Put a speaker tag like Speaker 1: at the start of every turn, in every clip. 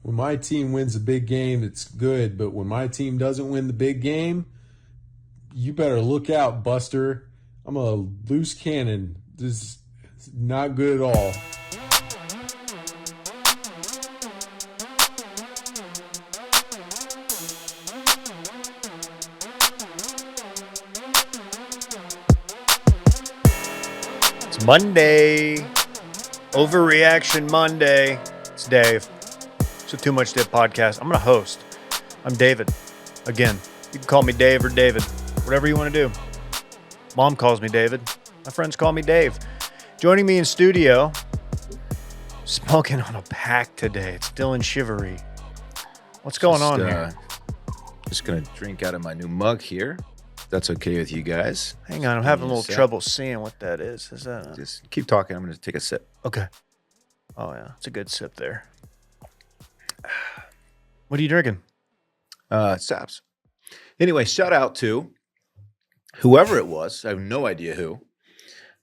Speaker 1: when my team wins a big game, it's good. But when my team doesn't win the big game, you better look out, Buster. I'm a loose cannon. This is not good at all.
Speaker 2: It's Monday. Overreaction Monday. It's Dave. It's a Too Much Dip podcast. I'm going to host. I'm David. Again, you can call me Dave or David. Whatever you want to do. Mom calls me David. My friends call me Dave. Joining me in studio, smoking on a pack today. It's Dylan Shivery. What's going on here?
Speaker 3: Just going to drink out of my new mug here. If that's okay with you guys.
Speaker 2: Hang on, I'm having a little trouble seeing what that is. Is that
Speaker 3: Just keep talking. I'm going to take a sip.
Speaker 2: Okay. Oh, yeah. It's a good sip there. What are you drinking?
Speaker 3: Saps. Anyway, shout out to whoever it was. I have no idea who.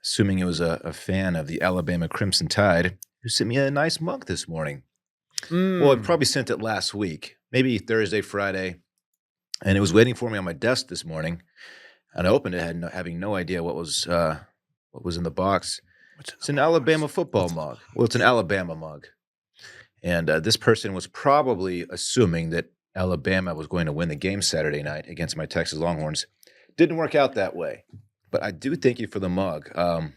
Speaker 3: Assuming it was a fan of the Alabama Crimson Tide who sent me a nice mug this morning. Well, it probably sent it last week, maybe Thursday, Friday. And it was waiting for me on my desk this morning. And I opened it, having no idea what was in the box. It's an Alabama football mug. Well, it's an Alabama mug. And this person was probably assuming that Alabama was going to win the game Saturday night against my Texas Longhorns. Didn't work out that way. But I do thank you for the mug. I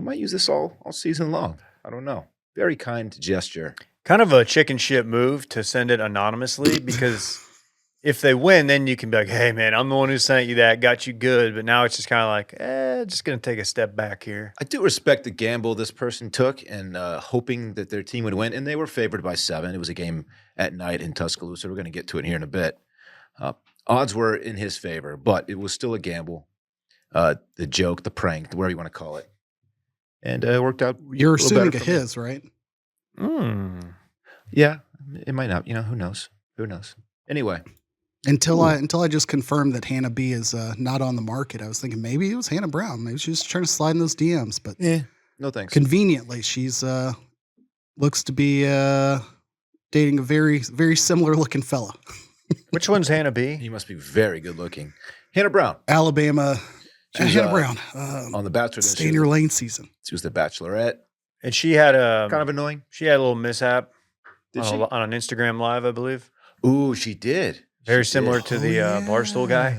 Speaker 3: might use this all season long. I don't know. Very kind gesture.
Speaker 2: Kind of a chicken shit move to send it anonymously because if they win, then you can be like, hey, man, I'm the one who sent you that, got you good. But now it's just kind of like, just going to take a step back here.
Speaker 3: I do respect the gamble this person took and hoping that their team would win. And they were favored by 7. It was a game at night in Tuscaloosa. We're going to get to it here in a bit. Odds were in his favor, but it was still a gamble. The joke, the prank, whatever you want to call it. And it worked out.
Speaker 4: You're assuming a his, right?
Speaker 3: Yeah, it might not. Who knows? Who knows? Anyway.
Speaker 4: Until I just confirmed that Hannah B is not on the market, I was thinking maybe it was Hannah Brown. Maybe she was trying to slide in those DMs, but
Speaker 3: no thanks.
Speaker 4: Conveniently, she's looks to be dating a very, very similar looking fella.
Speaker 2: Which one's Hannah B?
Speaker 3: He must be very good looking. Hannah Brown.
Speaker 4: Alabama. Hannah Brown.
Speaker 3: On The Bachelor.
Speaker 4: Stay in your lane season.
Speaker 3: She was the Bachelorette.
Speaker 2: And she had a...
Speaker 3: kind of annoying.
Speaker 2: She had a little mishap
Speaker 3: on
Speaker 2: an Instagram Live, I believe.
Speaker 3: Ooh, she did.
Speaker 2: Very similar to the Barstool guy.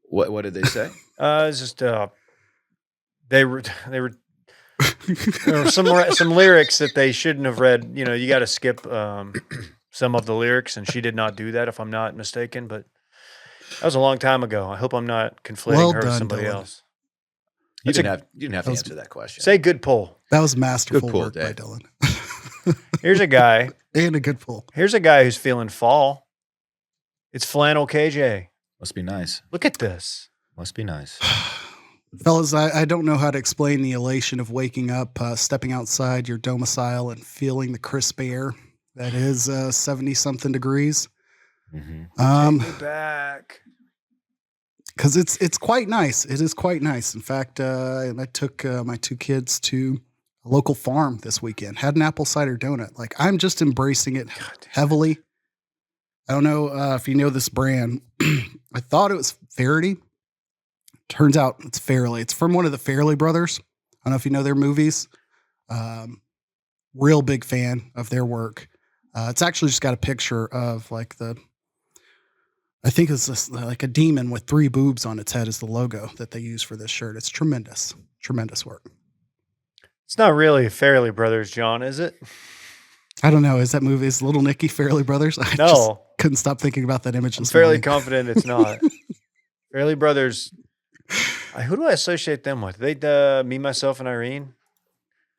Speaker 3: What did they say?
Speaker 2: It's just there were some lyrics that they shouldn't have read. You got to skip some of the lyrics, and she did not do that, if I'm not mistaken. But that was a long time ago. I hope I'm not conflating her with somebody else.
Speaker 3: You didn't have to answer that question.
Speaker 2: Say good pull.
Speaker 4: That was masterful
Speaker 3: good pull,
Speaker 4: work
Speaker 3: Dave.
Speaker 4: by Dylan.
Speaker 2: Here's a guy.
Speaker 4: And a good pull.
Speaker 2: Here's a guy who's feeling fall. It's Flannel KJ.
Speaker 3: Must be nice.
Speaker 2: Look at this.
Speaker 3: Must be nice.
Speaker 4: Fellas, I don't know how to explain the elation of waking up, stepping outside your domicile and feeling the crisp air that is 70-something degrees.
Speaker 2: Mm-hmm. Take me back.
Speaker 4: Because it's quite nice. It is quite nice. In fact, I took my 2 kids to a local farm this weekend. Had an apple cider donut. Like, I'm just embracing it heavily. I don't know if you know this brand. I thought it was Fairly. Turns out it's Fairly. It's from one of the Fairly brothers. I don't know if you know their movies. Real big fan of their work. It's actually just got a picture of I think it's this, like a demon with 3 boobs on its head is the logo that they use for this shirt. It's tremendous. Tremendous work.
Speaker 2: It's not really Fairly Brothers, John, is it?
Speaker 4: I don't know. Is that movie? Is Little Nicky Fairly Brothers? I just couldn't stop thinking about that image.
Speaker 2: I'm fairly confident it's not. Fairly Brothers. Who do I associate them with? They, Me, Myself, and Irene?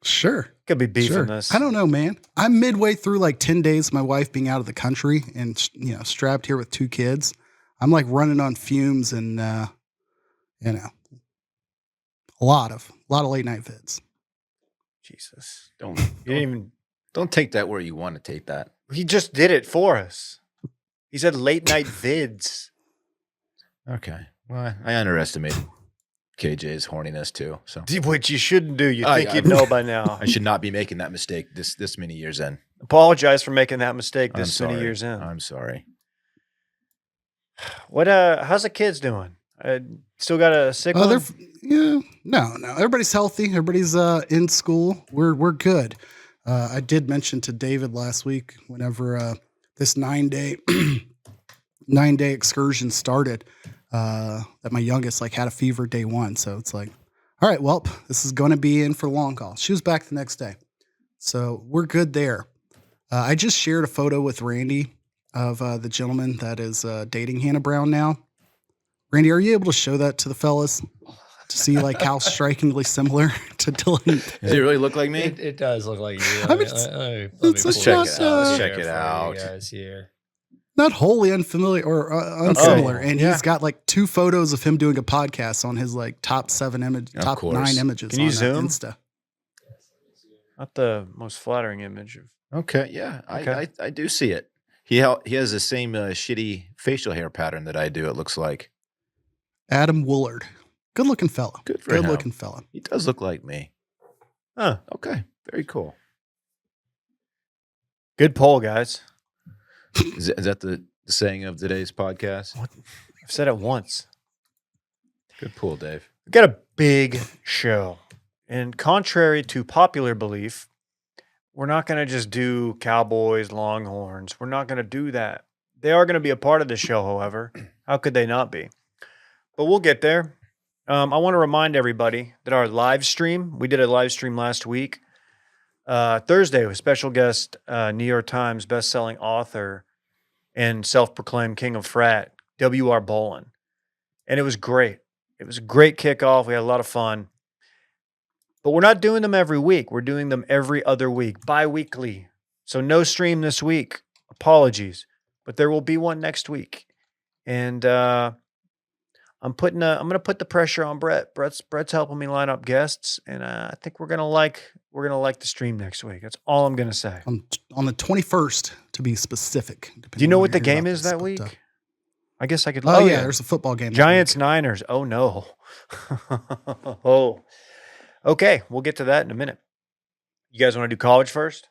Speaker 4: Sure.
Speaker 2: Could be beefing this.
Speaker 4: I don't know, man. I'm midway through 10 days of my wife being out of the country and, strapped here with 2 kids. I'm running on fumes and, a lot of late night vids.
Speaker 2: Jesus.
Speaker 3: Don't take that where you want to take that.
Speaker 2: He just did it for us. He said late night vids.
Speaker 3: Okay. Well, I underestimated KJ's horniness too. So
Speaker 2: Which you shouldn't do. You think you'd know by now.
Speaker 3: I should not be making that mistake this many years in.
Speaker 2: Apologize for making that mistake
Speaker 3: I'm
Speaker 2: this many
Speaker 3: sorry.
Speaker 2: years in.
Speaker 3: I'm sorry.
Speaker 2: How's the kids doing? Still got a sick one?
Speaker 4: No. Everybody's healthy. Everybody's in school. We're good. I did mention to David last week whenever this 9-day 9-day excursion started that my youngest had a fever day 1. So it's like, all right, well, this is going to be in for long haul. She was back the next day. So we're good there. I just shared a photo with Randy of the gentleman that is dating Hannah Brown now. Randy, are you able to show that to the fellas to see how strikingly similar to Dylan?
Speaker 3: Does he really look like me?
Speaker 5: It does look like you.
Speaker 4: I mean,
Speaker 3: Let's check it out. Let's
Speaker 5: Let's
Speaker 3: check it out.
Speaker 5: Here.
Speaker 4: Not wholly unfamiliar or unsimilar.
Speaker 2: Okay.
Speaker 4: And he's got 2 photos of him doing a podcast on his top 7 image,
Speaker 3: Of
Speaker 4: top
Speaker 3: course.
Speaker 4: 9 images.
Speaker 2: Can you
Speaker 4: on
Speaker 2: zoom?
Speaker 4: Insta.
Speaker 2: Not the most flattering image of.
Speaker 3: Okay, yeah,
Speaker 2: Okay.
Speaker 3: I do see it. He has the same shitty facial hair pattern that I do. It looks like
Speaker 4: Adam Woolard. Good looking fella.
Speaker 3: Good for him.
Speaker 4: looking fella.
Speaker 3: he does look like me.
Speaker 2: Huh.
Speaker 3: Okay, very cool.
Speaker 2: Good poll, guys.
Speaker 3: Is that the saying of today's podcast?
Speaker 2: I've said it once.
Speaker 3: Good pull, Dave.
Speaker 2: We've got a big show. And contrary to popular belief, we're not going to just do Cowboys, Longhorns. We're not going to do that. They are going to be a part of the show, however. How could they not be? But we'll get there. I want to remind everybody that our live stream, we did a live stream last week, Thursday with special guest, New York Times bestselling author and self-proclaimed king of frat, W.R. Bolin. And it was great. It was a great kickoff. We had a lot of fun. But we're not doing them every week. We're doing them every other week, bi-weekly. So no stream this week. Apologies. But there will be one next week. And I'm going to put the pressure on Brett. Brett's helping me line up guests, and I think we're going to like the stream next week. That's all I'm going to say.
Speaker 4: On the 21st, to be specific.
Speaker 2: Do you know
Speaker 4: depending
Speaker 2: what the
Speaker 4: when you hear
Speaker 2: game
Speaker 4: about
Speaker 2: is
Speaker 4: this,
Speaker 2: that
Speaker 4: but,
Speaker 2: week? I guess I could.
Speaker 4: Oh, yeah, there's a football game. that
Speaker 2: Giants
Speaker 4: week.
Speaker 2: Niners. Oh no. Oh. Okay, we'll get to that in a minute. You guys want to do college first?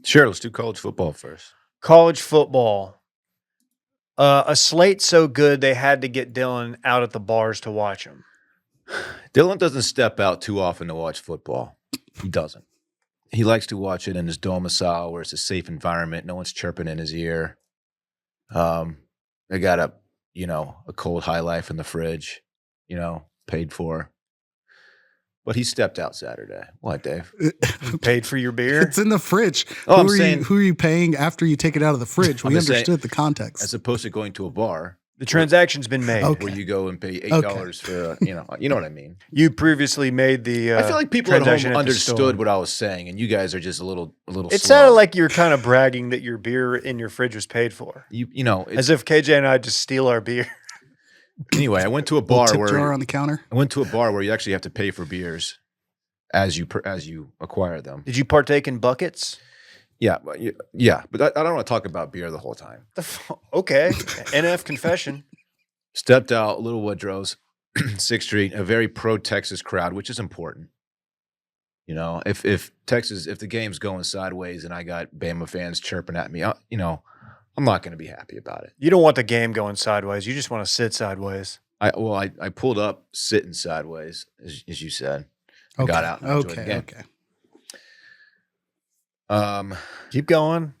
Speaker 3: Sure, let's do college football first.
Speaker 2: College football. A slate so good they had to get Dylan out at the bars to watch him.
Speaker 3: Dylan doesn't step out too often to watch football. He doesn't. He likes to watch it in his domicile where it's a safe environment. No one's chirping in his ear. They got a cold High Life in the fridge, paid for. But he stepped out Saturday. What, Dave?
Speaker 2: You paid for your beer?
Speaker 4: It's in the fridge.
Speaker 3: Oh, I'm
Speaker 4: who
Speaker 3: saying-
Speaker 4: are you paying after you take it out of the fridge? We
Speaker 3: I'm just saying-
Speaker 4: understood the context.
Speaker 3: As opposed to going to a bar
Speaker 2: The transaction's been made.
Speaker 4: Okay.
Speaker 3: where you go and pay $8 for, you know what I mean?
Speaker 2: You previously made the
Speaker 3: I feel like people at
Speaker 2: transaction
Speaker 3: home
Speaker 2: at the store.
Speaker 3: understood what I was saying, and you guys are just a little
Speaker 2: It
Speaker 3: slow.
Speaker 2: sounded like you were kind of bragging that your beer in your fridge was paid for.
Speaker 3: It's,
Speaker 2: As if KJ and I just steal our beer.
Speaker 3: anyway, I went to a
Speaker 4: Little
Speaker 3: bar
Speaker 4: tip
Speaker 3: where
Speaker 4: jar on the counter.
Speaker 3: you actually have to pay for beers as you acquire them.
Speaker 2: Did you partake in buckets?
Speaker 3: Yeah, but I don't want to talk about beer the whole time.
Speaker 2: Okay. NF confession.
Speaker 3: Stepped out, Little Woodrow's, 6th Street, a very pro-Texas crowd, which is important. If the game's going sideways and I got Bama fans chirping at me, I'm not going to be happy about it.
Speaker 2: You don't want the game going sideways. You just want to sit sideways.
Speaker 3: I pulled up sitting sideways, as you said. I got out and enjoyed the game.
Speaker 4: Okay.
Speaker 2: Keep going.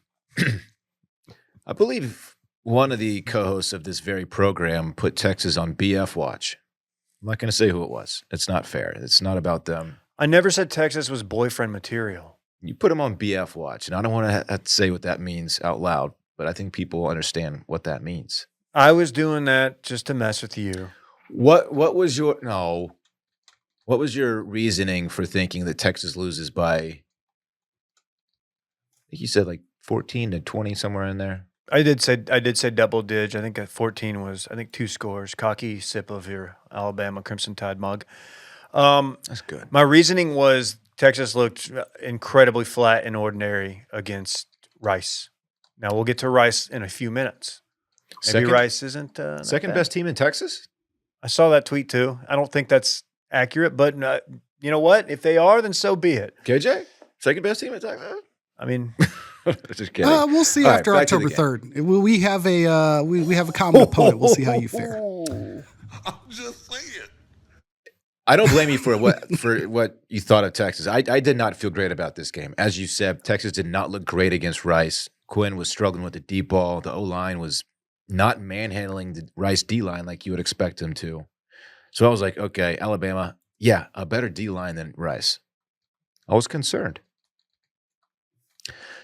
Speaker 3: I believe one of the co-hosts of this very program put Texas on BF watch. I'm not going to say who it was. It's not fair. It's not about them.
Speaker 2: I never said Texas was boyfriend material.
Speaker 3: You put them on BF watch, and I don't want to have to say what that means out loud, but I think people understand what that means.
Speaker 2: I was doing that just to mess with you.
Speaker 3: What was your reasoning for thinking that Texas loses by, I think you said 14 to 20, somewhere in there?
Speaker 2: I did say double dig. I think 14 was 2 scores. Cocky sip of your Alabama Crimson Tide mug.
Speaker 3: That's good.
Speaker 2: My reasoning was Texas looked incredibly flat and ordinary against Rice. Now we'll get to Rice in a few minutes. Maybe Rice isn't not
Speaker 3: second
Speaker 2: bad.
Speaker 3: best team in Texas?
Speaker 2: I saw that tweet too. I don't think that's accurate, but you know what? If they are, then so be it.
Speaker 3: KJ? Second best team in Texas?
Speaker 2: I mean,
Speaker 3: Just kidding.
Speaker 4: We'll see
Speaker 3: All right,
Speaker 4: after
Speaker 3: back to
Speaker 4: October
Speaker 3: the game.
Speaker 4: 3rd. We have a common opponent. We'll see how you fare.
Speaker 1: I'm just saying.
Speaker 3: I don't blame you for what you thought of Texas. I did not feel great about this game. As you said, Texas did not look great against Rice. Quinn was struggling with the deep ball. The O-line was not manhandling the Rice D-line like you would expect him to. So I was like, okay, Alabama, yeah, a better D-line than Rice. I was concerned.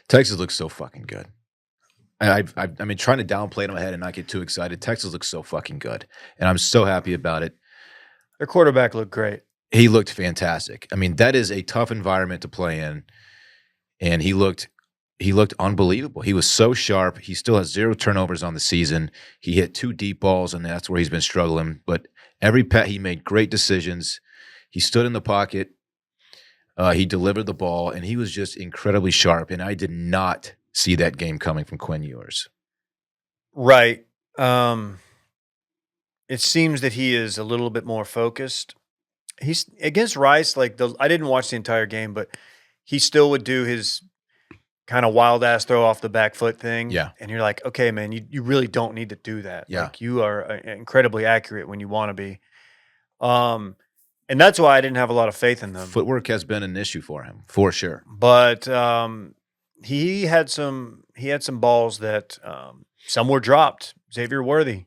Speaker 3: Texas looks so fucking good. I've been trying to downplay it in my head and not get too excited. Texas looks so fucking good, and I'm so happy about it.
Speaker 2: their quarterback looked great.
Speaker 3: He looked fantastic. I mean, that is a tough environment to play in, and he looked unbelievable. He was so sharp. He still has 0 turnovers on the season. He hit 2 deep balls, and that's where he's been struggling. But every he made great decisions. He stood in the pocket. He delivered the ball, and he was just incredibly sharp. And I did not see that game coming from Quinn Ewers.
Speaker 2: Right. It seems that he is a little bit more focused. He's against Rice. I didn't watch the entire game, but he still would do his kind of wild ass throw off the back foot thing.
Speaker 3: Yeah.
Speaker 2: And you're like, okay, man, you really don't need to do that.
Speaker 3: Yeah.
Speaker 2: Like you are incredibly accurate when you want to be. And that's why I didn't have a lot of faith in them.
Speaker 3: Footwork has been an issue for him, for sure.
Speaker 2: But he had some balls that some were dropped. Xavier Worthy.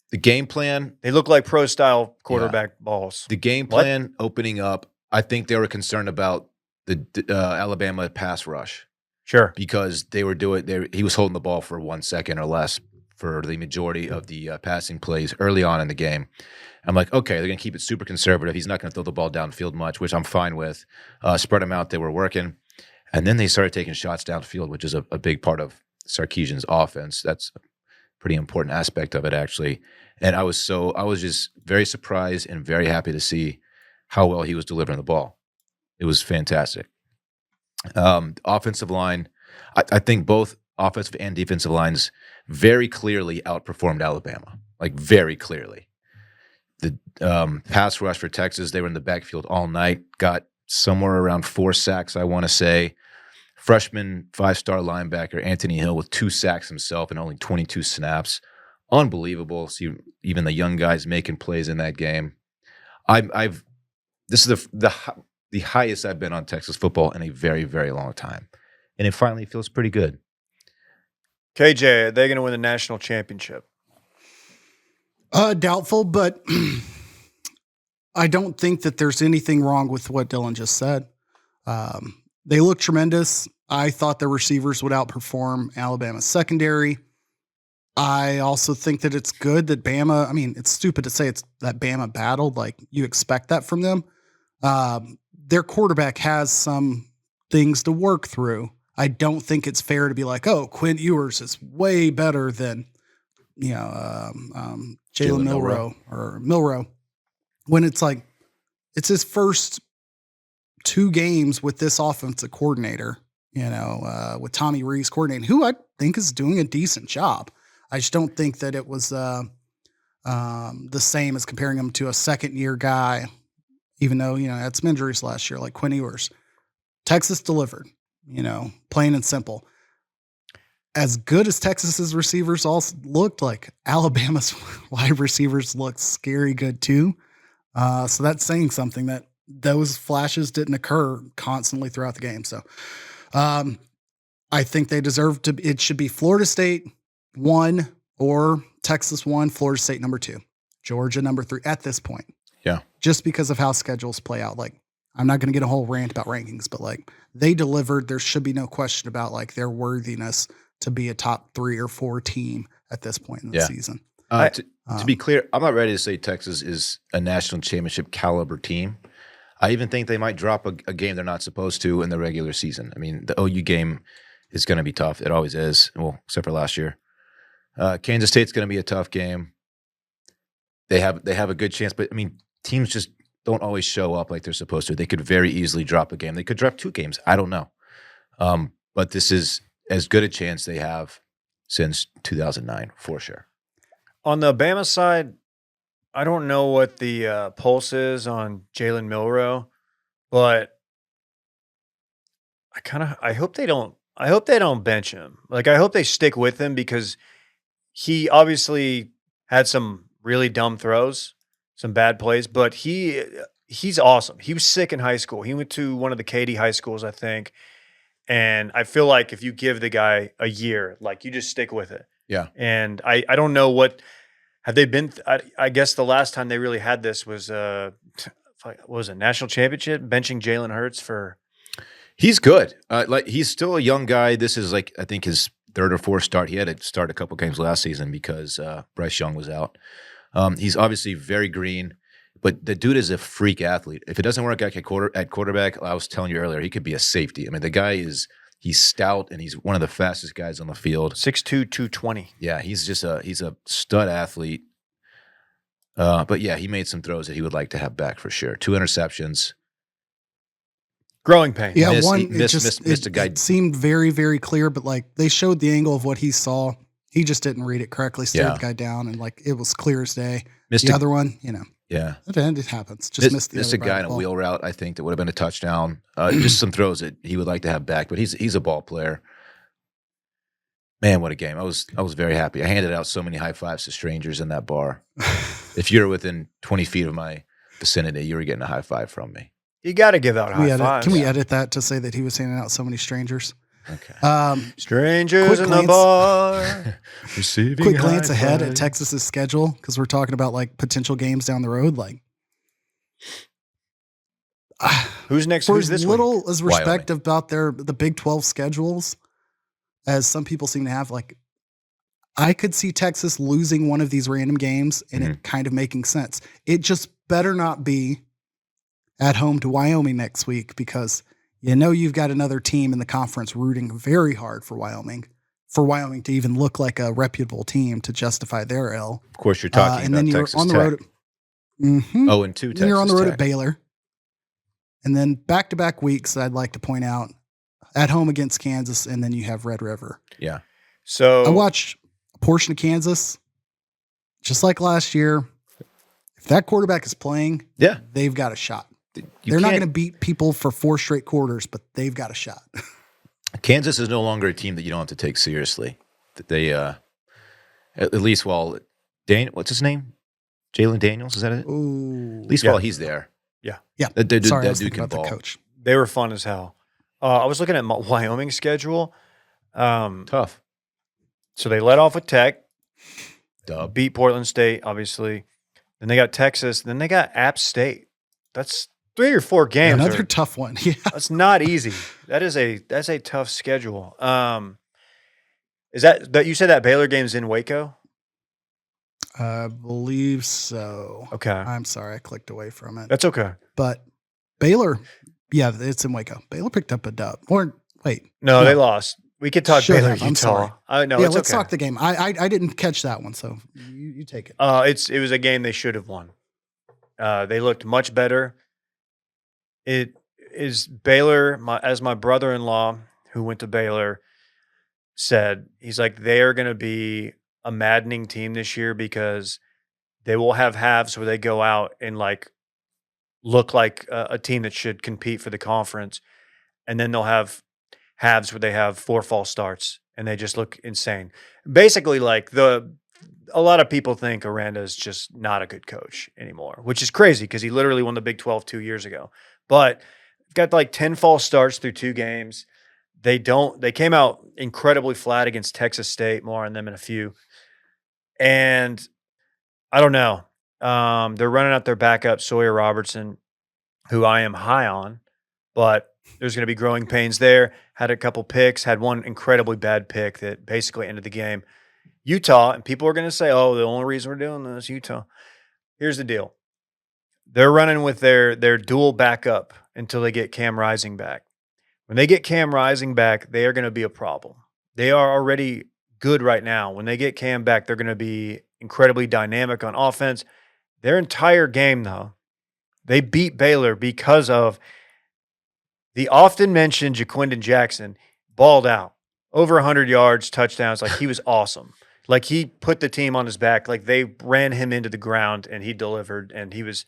Speaker 3: The game plan,
Speaker 2: They look like pro style quarterback balls.
Speaker 3: the game plan opening up, I think they were concerned about the Alabama pass rush
Speaker 2: Sure.
Speaker 3: because he was holding the ball for 1 second or less for the majority of the passing plays early on in the game. I'm like, okay, they're going to keep it super conservative. He's not going to throw the ball downfield much, which I'm fine with. Spread them out. They were working. And then they started taking shots downfield, which is a big part of Sarkisian's offense. That's a pretty important aspect of it, actually. And I was just very surprised and very happy to see how well he was delivering the ball. It was fantastic. Offensive line, I think both offensive and defensive lines very clearly outperformed Alabama, like very clearly. The pass rush for Texas, they were in the backfield all night, got somewhere around 4 sacks, I want to say. Freshman 5-star linebacker Anthony Hill with 2 sacks himself and only 22 snaps. Unbelievable. See, even the young guys making plays in that game. This is the highest I've been on Texas football in a very, very long time. And it finally feels pretty good.
Speaker 2: KJ, are they going to win the national championship?
Speaker 4: Doubtful, but I don't think that there's anything wrong with what Dylan just said. They look tremendous. I thought the receivers would outperform Alabama's secondary. I also think that it's good that Bama, I mean, it's stupid to say it's that Bama battled. Like, you expect that from them. Their quarterback has some things to work through. I don't think it's fair to be like, oh, Quinn Ewers is way better than, Jalen Milroe or Milroe. When it's like, it's his first 2 games with this offensive coordinator, with Tommy Rees coordinating, who I think is doing a decent job. I just don't think that it was the same as comparing him to a second-year guy, even though, had some injuries last year, like Quinn Ewers. Texas delivered, plain and simple. As good as Texas's receivers all looked, like Alabama's wide receivers looked scary good too. So that's saying something, that those flashes didn't occur constantly throughout the game. So I think they deserve to. It should be Florida State 1 or Texas 1, Florida State number 2, Georgia number 3 at this point.
Speaker 3: Yeah.
Speaker 4: Just because of how schedules play out. Like, I'm not going to get a whole rant about rankings, but like, they delivered. There should be no question about like their worthiness to be a top 3 or 4 team at this point in the season.
Speaker 3: To be clear, I'm not ready to say Texas is a national championship caliber team. I even think they might drop a game they're not supposed to in the regular season. I mean, the OU game is going to be tough. It always is. Well, except for last year. Kansas State's going to be a tough game. They have a good chance, but I mean, teams just don't always show up like they're supposed to. They could very easily drop a game. They could drop 2 games. I don't know. But this is as good a chance they have since 2009, for sure.
Speaker 2: On the Bama side, I don't know what the pulse is on Jalen Milroe, but I hope they don't I hope they don't bench him. Like, I hope they stick with him because he obviously had some really dumb throws, some bad plays, but he's awesome. He was sick in high school. He went to one of the Katy high schools, I think. And I feel like if you give the guy a year, like you just stick with it.
Speaker 3: Yeah.
Speaker 2: And I don't know what have they been. I guess the last time they really had this was what was it, national championship, benching Jalen Hurts for.
Speaker 3: He's good. Like he's still a young guy. This is like I think his third or fourth start. He had to start a couple games last season because Bryce Young was out. He's obviously very green, but the dude is a freak athlete. If it doesn't work at quarterback, I was telling you earlier, he could be a safety. I mean, the guy he's stout and he's one of the fastest guys on the field.
Speaker 2: 6'2", 220.
Speaker 3: Yeah, he's a stud athlete. But yeah, he made some throws that he would like to have back for sure. 2 interceptions.
Speaker 2: Growing pain.
Speaker 4: Yeah,
Speaker 3: Missed a guy.
Speaker 4: It seemed very, very clear, but like they showed the angle of what he saw. He just didn't read it correctly, stared the guy down, and like it was clear as day. The other one,
Speaker 3: yeah,
Speaker 4: it happens. Just missed
Speaker 3: a guy in a wheel route. I think that would have been a touchdown. Just some throws that he would like to have back, but he's a ball player. Man, what a game! I was very happy. I handed out so many high fives to strangers in that bar. If you're within 20 feet of my vicinity, you were getting a high five from me.
Speaker 2: You got to give out high fives.
Speaker 4: Can we edit that to say that he was handing out so many strangers?
Speaker 3: Okay.
Speaker 2: Strangers in the bar.
Speaker 3: Receiving
Speaker 4: quick glance
Speaker 3: high
Speaker 4: ahead
Speaker 3: five.
Speaker 4: at Texas's schedule because we're talking about like potential games down the road. Like,
Speaker 2: Who's next?
Speaker 4: for
Speaker 2: Who's
Speaker 4: as
Speaker 2: this
Speaker 4: little
Speaker 2: week?
Speaker 4: as respect about the Big 12 schedules as some people seem to have, like, I could see Texas losing one of these random games and it kind of making sense. It just better not be at home to Wyoming next week because you've got another team in the conference rooting very hard for Wyoming to even look like a reputable team to justify their L.
Speaker 3: Of course, you're talking
Speaker 4: and
Speaker 3: about
Speaker 4: then you're
Speaker 3: Texas
Speaker 4: on the
Speaker 3: Tech.
Speaker 4: road. Mm-hmm.
Speaker 3: 0-2 Texas
Speaker 4: Then you're on the road
Speaker 3: Tech.
Speaker 4: at Baylor. And then back-to-back weeks, I'd like to point out, at home against Kansas, and then you have Red River.
Speaker 3: Yeah.
Speaker 2: So
Speaker 4: I watched a portion of Kansas, just like last year. If that quarterback is playing, they've got a shot. They're not going to beat people for 4 straight quarters, but they've got a shot.
Speaker 3: Kansas is no longer a team that you don't have to take seriously. That they, at least while what's his name? Jalen Daniels, is that it?
Speaker 4: Ooh.
Speaker 3: At least while he's there.
Speaker 2: Yeah.
Speaker 3: That dude
Speaker 4: I was
Speaker 3: can
Speaker 4: thinking about
Speaker 3: ball.
Speaker 4: the coach.
Speaker 2: They were fun as hell. I was looking at Wyoming's schedule.
Speaker 3: Tough.
Speaker 2: So they let off with Tech,
Speaker 3: Dub.
Speaker 2: beat Portland State, obviously. Then they got Texas. Then they got App State. That's 3 or 4 games.
Speaker 4: Another tough one. Yeah.
Speaker 2: That's not easy. That's a tough schedule. Is that you said that Baylor game's in Waco?
Speaker 4: I believe so.
Speaker 2: Okay.
Speaker 4: I'm sorry. I clicked away from it.
Speaker 2: That's okay.
Speaker 4: But Baylor, yeah, it's in Waco. Baylor picked up a dub. Or wait.
Speaker 2: No, they lost. We could talk
Speaker 4: Should
Speaker 2: Baylor,
Speaker 4: have. I'm
Speaker 2: Utah.
Speaker 4: sorry.
Speaker 2: No,
Speaker 4: yeah,
Speaker 2: it's
Speaker 4: let's
Speaker 2: okay.
Speaker 4: talk the game. I didn't catch that one, so you take it.
Speaker 2: It was a game they should have won. They looked much better. It is Baylor, as my brother-in-law who went to Baylor said, he's like, they are going to be a maddening team this year because they will have halves where they go out and like look like a team that should compete for the conference. And then they'll have halves where they have 4 false starts and they just look insane. Basically, like a lot of people think Aranda is just not a good coach anymore, which is crazy because he literally won the Big 12 2 years ago. But got like 10 false starts through 2 games. They came out incredibly flat against Texas State, more on them in a few. And I don't know. They're running out their backup, Sawyer Robertson, who I am high on, but there's going to be growing pains there. Had a couple picks, had one incredibly bad pick that basically ended the game. Utah, and people are going to say, oh, the only reason we're doing this is Utah. Here's the deal. They're running with their dual backup until they get Cam Rising back. When they get Cam Rising back, they are going to be a problem. They are already good right now. When they get Cam back, they're going to be incredibly dynamic on offense. Their entire game, though, they beat Baylor because of the often mentioned Jaquindon Jackson balled out. Over 100 yards, touchdowns. Like, he was awesome. Like, he put the team on his back. Like, they ran him into the ground, and he delivered, and he was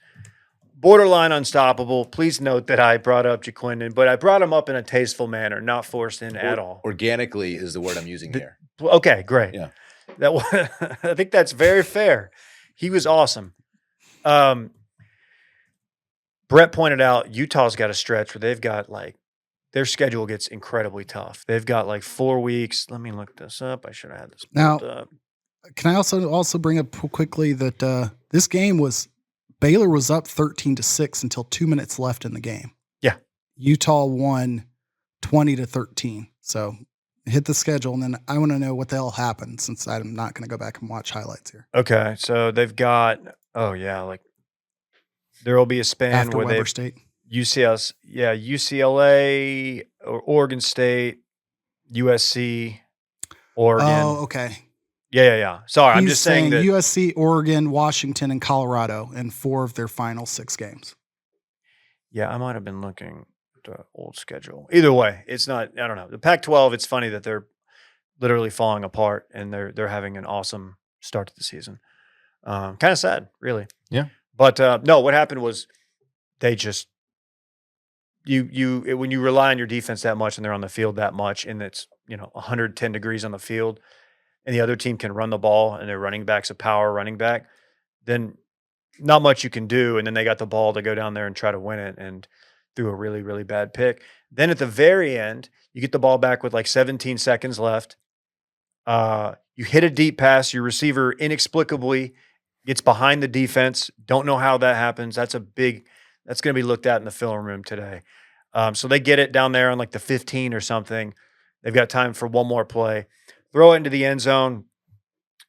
Speaker 2: borderline unstoppable. Please note that I brought up Jaquindon, but I brought him up in a tasteful manner, not forced in at all.
Speaker 3: Organically is the word I'm using here.
Speaker 2: Okay, great.
Speaker 3: Yeah.
Speaker 2: I think that's very fair. He was awesome. Brett pointed out Utah's got a stretch where they've got their schedule gets incredibly tough. They've got 4 weeks. Let me look this up. I should have had this pulled up.
Speaker 4: Can I also bring up quickly that this game Baylor was up 13-6 until 2 minutes left in the game.
Speaker 2: Yeah.
Speaker 4: Utah won 20-13. So hit the schedule, and then I want to know what the hell happened since I'm not going to go back and watch highlights here.
Speaker 2: Okay, so they've got there will be a span
Speaker 4: After
Speaker 2: where
Speaker 4: Weber
Speaker 2: they've
Speaker 4: State.
Speaker 2: UCLA or Oregon State, USC, Oregon.
Speaker 4: Oh, okay.
Speaker 2: Yeah. Sorry, I'm
Speaker 4: He's
Speaker 2: just saying that
Speaker 4: USC, Oregon, Washington, and Colorado in 4 of their final 6 games.
Speaker 2: Yeah, I might have been looking at the old schedule. Either way, it's not. I don't know. The Pac-12. It's funny that they're literally falling apart and they're having an awesome start to the season. Kind of sad, really.
Speaker 3: Yeah.
Speaker 2: But no, what happened was they just when you rely on your defense that much and they're on the field that much and it's 110 degrees on the field and the other team can run the ball and their running back's a power running back, then not much you can do. And then they got the ball to go down there and try to win it and threw a really, really bad pick. Then at the very end, you get the ball back with 17 seconds left. You hit a deep pass. Your receiver inexplicably gets behind the defense. Don't know how that happens. That's going to be looked at in the film room today. So they get it down there on the 15 or something. They've got time for one more play. Throw it into the end zone.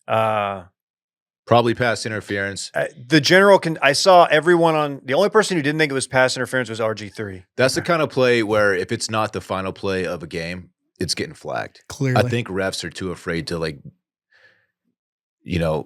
Speaker 3: Probably pass interference.
Speaker 2: The general I saw everyone the only person who didn't think it was pass interference was RG3.
Speaker 3: That's the kind of play where if it's not the final play of a game, it's getting flagged.
Speaker 4: Clearly.
Speaker 3: I think refs are too afraid to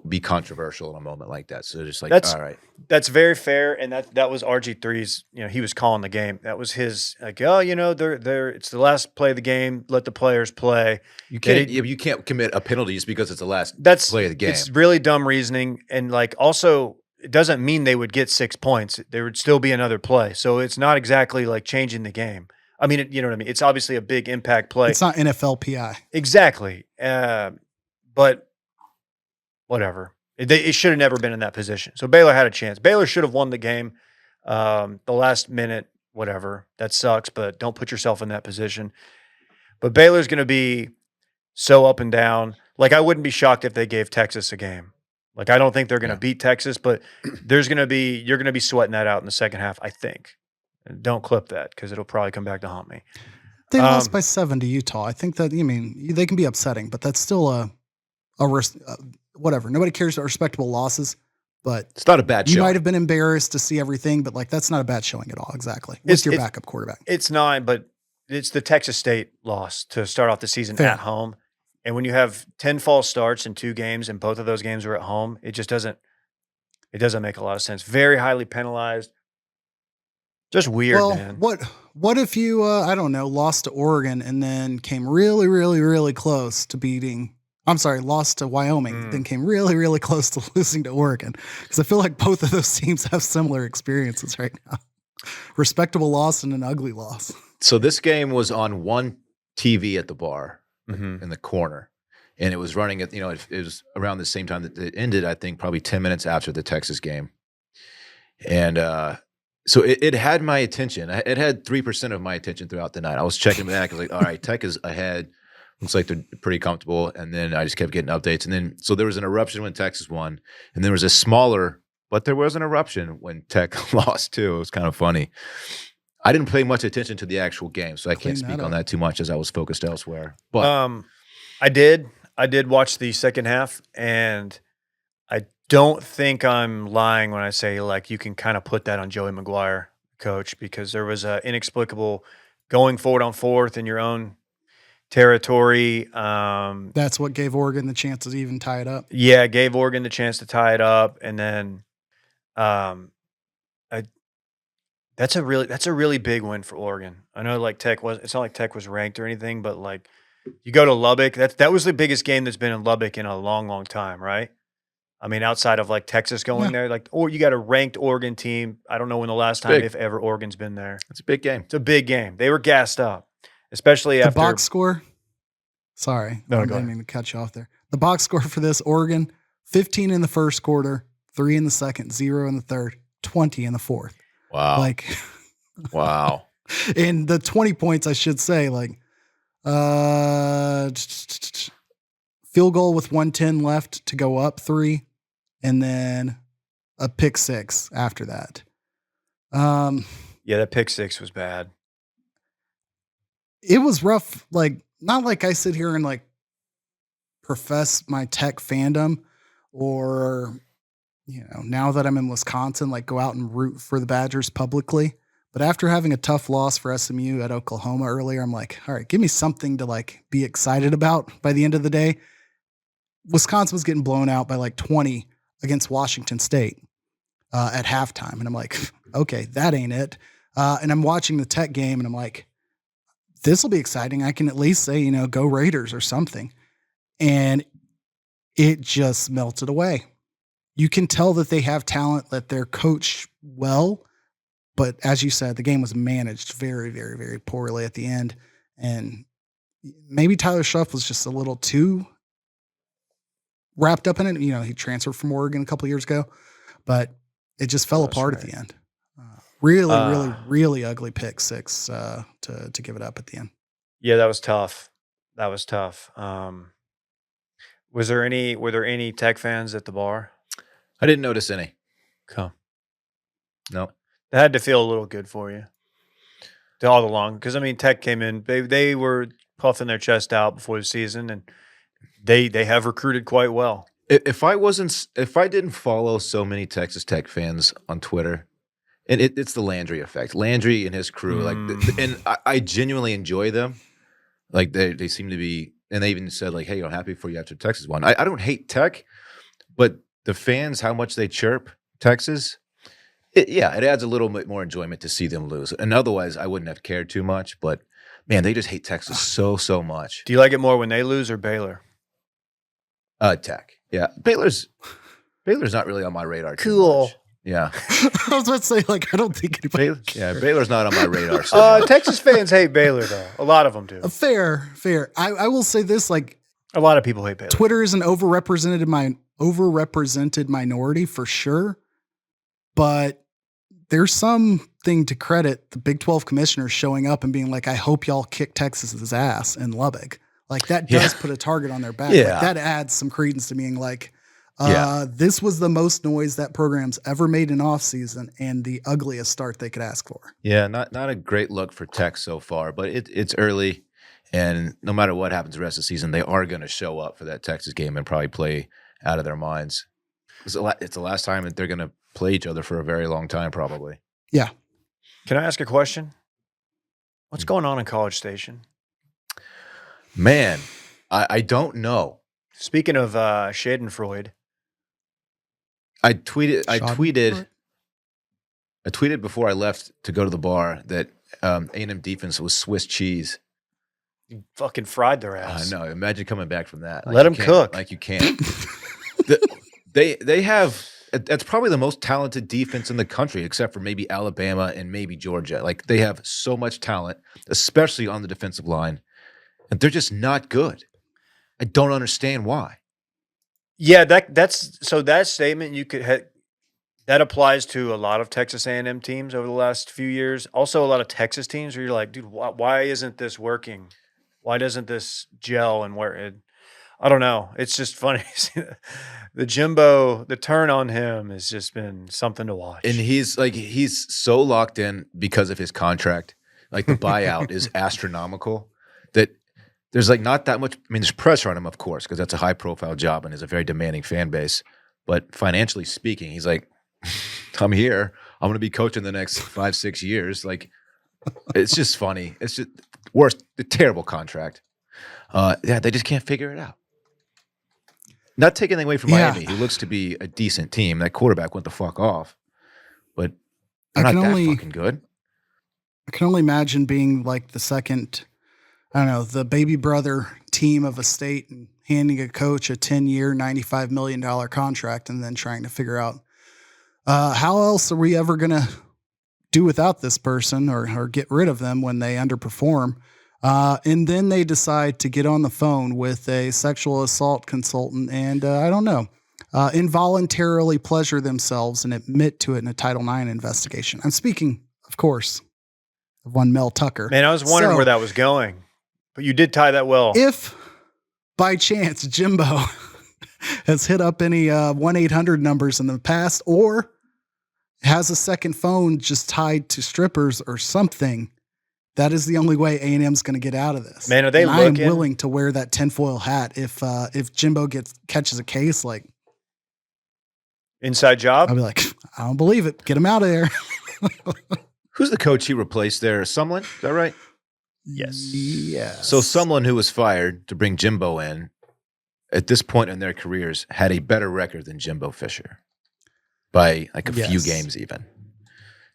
Speaker 3: be controversial in a moment like that. So just all right.
Speaker 2: That's very fair. And that was RG3's, he was calling the game. That was his they're it's the last play of the game. Let the players play.
Speaker 3: You can't commit a penalty just because it's the last play of the game.
Speaker 2: It's really dumb reasoning. And also it doesn't mean they would get 6 points. There would still be another play. So it's not exactly changing the game. I mean, you know what I mean? It's obviously a big impact play.
Speaker 4: It's not NFL PI.
Speaker 2: Exactly. But whatever. It should have never been in that position. So Baylor had a chance. Baylor should have won the game. The last minute, whatever. That sucks, but don't put yourself in that position. But Baylor's going to be so up and down. I wouldn't be shocked if they gave Texas a game. I don't think they're going to beat Texas, but you're going to be sweating that out in the second half, I think. And don't clip that because it'll probably come back to haunt me.
Speaker 4: They lost by 7 to Utah. I think that, they can be upsetting, but that's still whatever. Nobody cares about respectable losses, but
Speaker 3: it's not a bad
Speaker 4: you
Speaker 3: showing.
Speaker 4: might have been embarrassed to see everything, but that's not a bad showing at all. Exactly. With your backup quarterback.
Speaker 2: It's not, but it's the Texas State loss to start off the season at home. And when you have 10 false starts in 2 games and both of those games were at home, it just doesn't make a lot of sense. Very highly penalized. Just weird, man.
Speaker 4: What if you, lost to Oregon and then came really, really, really close to lost to Wyoming, then came really, really close to losing to Oregon? Because I feel like both of those teams have similar experiences right now. Respectable loss and an ugly loss.
Speaker 3: So this game was on one TV at the bar in the corner, and it was running at, it was around the same time that it ended, I think probably 10 minutes after the Texas game. And so it had my attention. It had 3% of my attention throughout the night. I was checking back. I was all right, Tech is ahead. Looks like they're pretty comfortable. And then I just kept getting updates. And then, so there was an eruption when Texas won. And there was a smaller, but there was an eruption when Tech lost too. It was kind of funny. I didn't pay much attention to the actual game, so I can't speak on that too much as I was focused elsewhere. But
Speaker 2: I did watch the second half, and I don't think I'm lying when I say you can kind of put that on Joey McGuire, coach, because there was an inexplicable going forward on fourth in your own territory.
Speaker 4: That's what gave Oregon the chance to even tie it up.
Speaker 2: Yeah, it gave Oregon the chance to tie it up, and then that's a really big win for Oregon. I know it's not like Tech was ranked or anything, but you go to Lubbock, that was the biggest game that's been in Lubbock in a long, long time, right? I mean, outside of like Texas going there, like, or you got a ranked Oregon team. I don't know when the last time, if ever, Oregon's been there.
Speaker 3: It's a big game.
Speaker 2: It's a big game. They were gassed up, especially after
Speaker 4: the box score. Sorry, I didn't mean to cut you off there. The box score for this: Oregon 15 in the first quarter, 3 in the second, 0 in the third, 20 in the fourth.
Speaker 3: Wow!
Speaker 4: Like,
Speaker 3: wow!
Speaker 4: And the 20 points, I should say, like, field goal with 1:10 left to go up 3. And then a pick 6 after that.
Speaker 2: Yeah, that pick 6 was bad.
Speaker 4: It was rough. Like, not like I sit here and like profess my Tech fandom or, you know, now that I'm in Wisconsin, like go out and root for the Badgers publicly. But after having a tough loss for SMU at Oklahoma earlier, I'm like, all right, give me something to like be excited about by the end of the day. Wisconsin was getting blown out by like 20 against Washington State at halftime. And I'm like, okay, that ain't it. And I'm watching the Tech game and I'm like, this will be exciting. I can at least say, you know, go Raiders or something. And it just melted away. You can tell that they have talent, that they're coached well. But as you said, the game was managed very, very, very poorly at the end. And maybe Tyler Shuff was just a little too wrapped up in it. You know, he transferred from Oregon a couple of years ago, but it just fell apart at the end. Really ugly pick 6 to give it up at the end.
Speaker 2: Yeah, that was tough. Were there any Tech fans at the bar?
Speaker 3: I didn't notice any.
Speaker 2: Come.
Speaker 3: No.
Speaker 2: That had to feel a little good for you. All along. Because, I mean, Tech came in. They were puffing their chest out before the season, and they have recruited quite well.
Speaker 3: If I didn't follow so many Texas Tech fans on Twitter, and it's the Landry effect. Landry and his crew, and I genuinely enjoy them. Like they seem to be, and they even said like, "Hey, I'm happy for you after Texas won." I don't hate Tech, but the fans, how much they chirp Texas, it adds a little bit more enjoyment to see them lose. And otherwise, I wouldn't have cared too much. But man, they just hate Texas so much.
Speaker 2: Do you like it more when they lose or Baylor?
Speaker 3: Tech. Yeah, Baylor's not really on my radar.
Speaker 2: Cool.
Speaker 3: Much. Yeah.
Speaker 4: I was about to say, like, I don't think anybody.
Speaker 3: Baylor's not on my radar. So
Speaker 2: Texas fans hate Baylor, though. A lot of them do.
Speaker 4: Fair. I will say this, like,
Speaker 2: a lot of people hate Baylor.
Speaker 4: Twitter is an overrepresented minority for sure, but there's something to credit the Big 12 commissioners showing up and being like, I hope y'all kick Texas's ass in Lubbock. Like, that does put a target on their back.
Speaker 3: Yeah.
Speaker 4: Like, that adds some credence to being like, this was the most noise that program's ever made in off season and the ugliest start they could ask for.
Speaker 3: Yeah, not a great look for Tech so far, but it's early, and no matter what happens the rest of the season, they are going to show up for that Texas game and probably play out of their minds. It's the last time that they're going to play each other for a very long time, probably.
Speaker 4: Yeah.
Speaker 2: Can I ask a question? What's going on in College Station?
Speaker 3: Man, I don't know.
Speaker 2: Speaking of Schadenfreude.
Speaker 3: I tweeted before I left to go to the bar that A&M defense was Swiss cheese.
Speaker 2: You fucking fried their ass.
Speaker 3: No, imagine coming back from that.
Speaker 2: Let them cook.
Speaker 3: Like you can't. They have – that's probably the most talented defense in the country except for maybe Alabama and maybe Georgia. Like they have so much talent, especially on the defensive line, and they're just not good. I don't understand why.
Speaker 2: Yeah, that statement that applies to a lot of Texas A&M teams over the last few years. Also, a lot of Texas teams where you're like, dude, why isn't this working? Why doesn't this gel and where it? I don't know. It's just funny. The Jimbo, the turn on him has just been something to watch.
Speaker 3: And he's so locked in because of his contract. Like the buyout is astronomical that there's like not that much. I mean, there's pressure on him, of course, because that's a high profile job and is a very demanding fan base. But financially speaking, he's like, I'm here. I'm going to be coaching the next 5-6 years. Like, it's just funny. It's just worst, the terrible contract. They just can't figure it out. Not taking anything away from Miami, who looks to be a decent team. That quarterback went the fuck off, but they're not that fucking good.
Speaker 4: I can only imagine being like the second, I don't know, the baby brother team of a state and handing a coach a 10-year, $95 million contract and then trying to figure out how else are we ever going to do without this person or get rid of them when they underperform. And then they decide to get on the phone with a sexual assault consultant and I don't know, involuntarily pleasure themselves and admit to it in a Title IX investigation. I'm speaking, of course, of one Mel Tucker.
Speaker 2: Man, I was wondering where that was going, but you did tie that well.
Speaker 4: If by chance Jimbo has hit up any 1-800 numbers in the past or has a second phone just tied to strippers or something, that is the only way A&M's going to get out of this.
Speaker 2: Man, are they
Speaker 4: looking?
Speaker 2: looking?
Speaker 4: I am willing to wear that tinfoil hat if Jimbo catches a case like
Speaker 2: inside job.
Speaker 4: I'll be like, I don't believe it. Get him out of there.
Speaker 3: Who's the coach he replaced there? Sumlin? Is that right?
Speaker 2: Yes.
Speaker 4: Yes.
Speaker 3: So Sumlin, who was fired to bring Jimbo in, at this point in their careers, had a better record than Jimbo Fisher by like a few games even.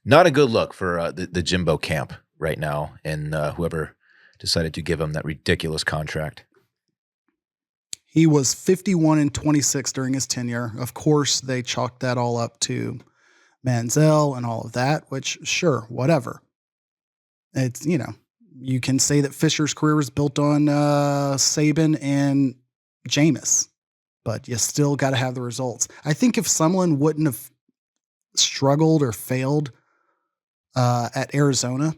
Speaker 3: Not a good look for the Jimbo camp right now and whoever decided to give him that ridiculous contract.
Speaker 4: He was 51-26 during his tenure. Of course, they chalked that all up to Manziel and all of that, which sure, whatever. It's, you can say that Fisher's career was built on Saban and Jameis, but you still got to have the results. I think if Sumlin wouldn't have struggled or failed at Arizona,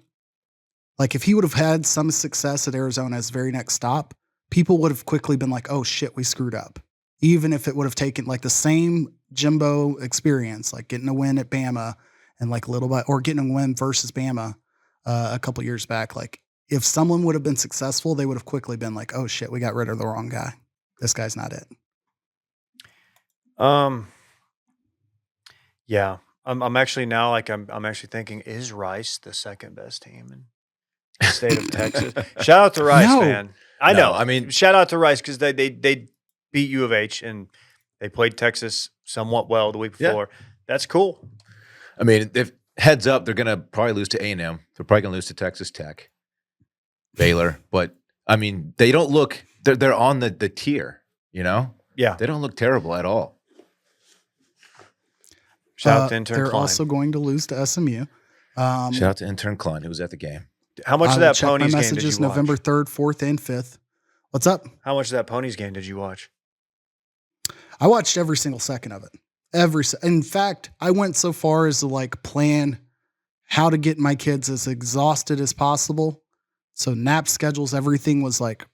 Speaker 4: like if he would have had some success at Arizona as very next stop, people would have quickly been like, oh shit, we screwed up. Even if it would have taken like the same Jimbo experience, like getting a win at Bama and like or getting a win versus Bama a couple years back. Like if someone would have been successful, they would have quickly been like, oh shit, we got rid of the wrong guy. This guy's not it.
Speaker 2: Yeah. I'm actually now like I'm actually thinking, is Rice the second best team in the state of Texas? Shout out to Rice, man. I know.
Speaker 3: I mean,
Speaker 2: shout out to Rice because they beat U of H and they played Texas somewhat well the week before. Yeah. That's cool.
Speaker 3: I mean, if heads up, they're gonna probably lose to A&M. They're probably gonna lose to Texas Tech, Baylor. But I mean, they don't look. They're on the tier. Yeah. They don't look terrible at all.
Speaker 2: Shout out to intern
Speaker 4: They're
Speaker 2: Klein.
Speaker 4: also going to lose to SMU.
Speaker 3: Shout out to intern Klein, who was at the game.
Speaker 2: How much of that Ponies game did you watch?
Speaker 4: November 3rd, 4th, and 5th. What's up?
Speaker 2: How much of that Ponies game did you watch?
Speaker 4: I watched every single second of it. In fact, I went so far as to like plan how to get my kids as exhausted as possible. So nap schedules, everything was like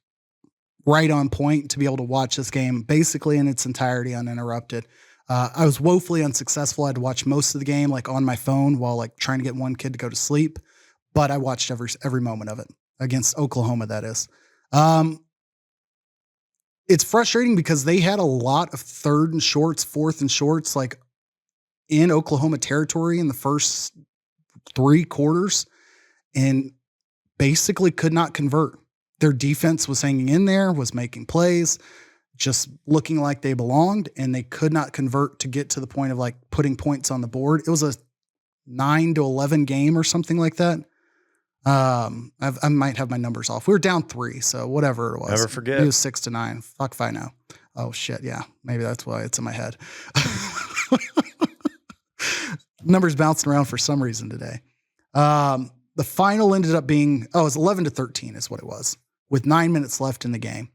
Speaker 4: right on point to be able to watch this game basically in its entirety uninterrupted. I was woefully unsuccessful. I had to watch most of the game like on my phone while like trying to get one kid to go to sleep, but I watched every moment of it against Oklahoma. That is, it's frustrating because they had a lot of 3rd and shorts, 4th and shorts, like in Oklahoma territory in the first 3 quarters and basically could not convert. Their defense was hanging in there, was making plays, just looking like they belonged, and they could not convert to get to the point of like putting points on the board. It was a 9-11 game or something like that. I might have my numbers off. We were down 3, so whatever it was.
Speaker 2: Never forget.
Speaker 4: It was 6-9. Fuck if I know. Oh shit, yeah. Maybe that's why it's in my head. Numbers bouncing around for some reason today. The final ended up being, it was 11-13 is what it was, with 9 minutes left in the game.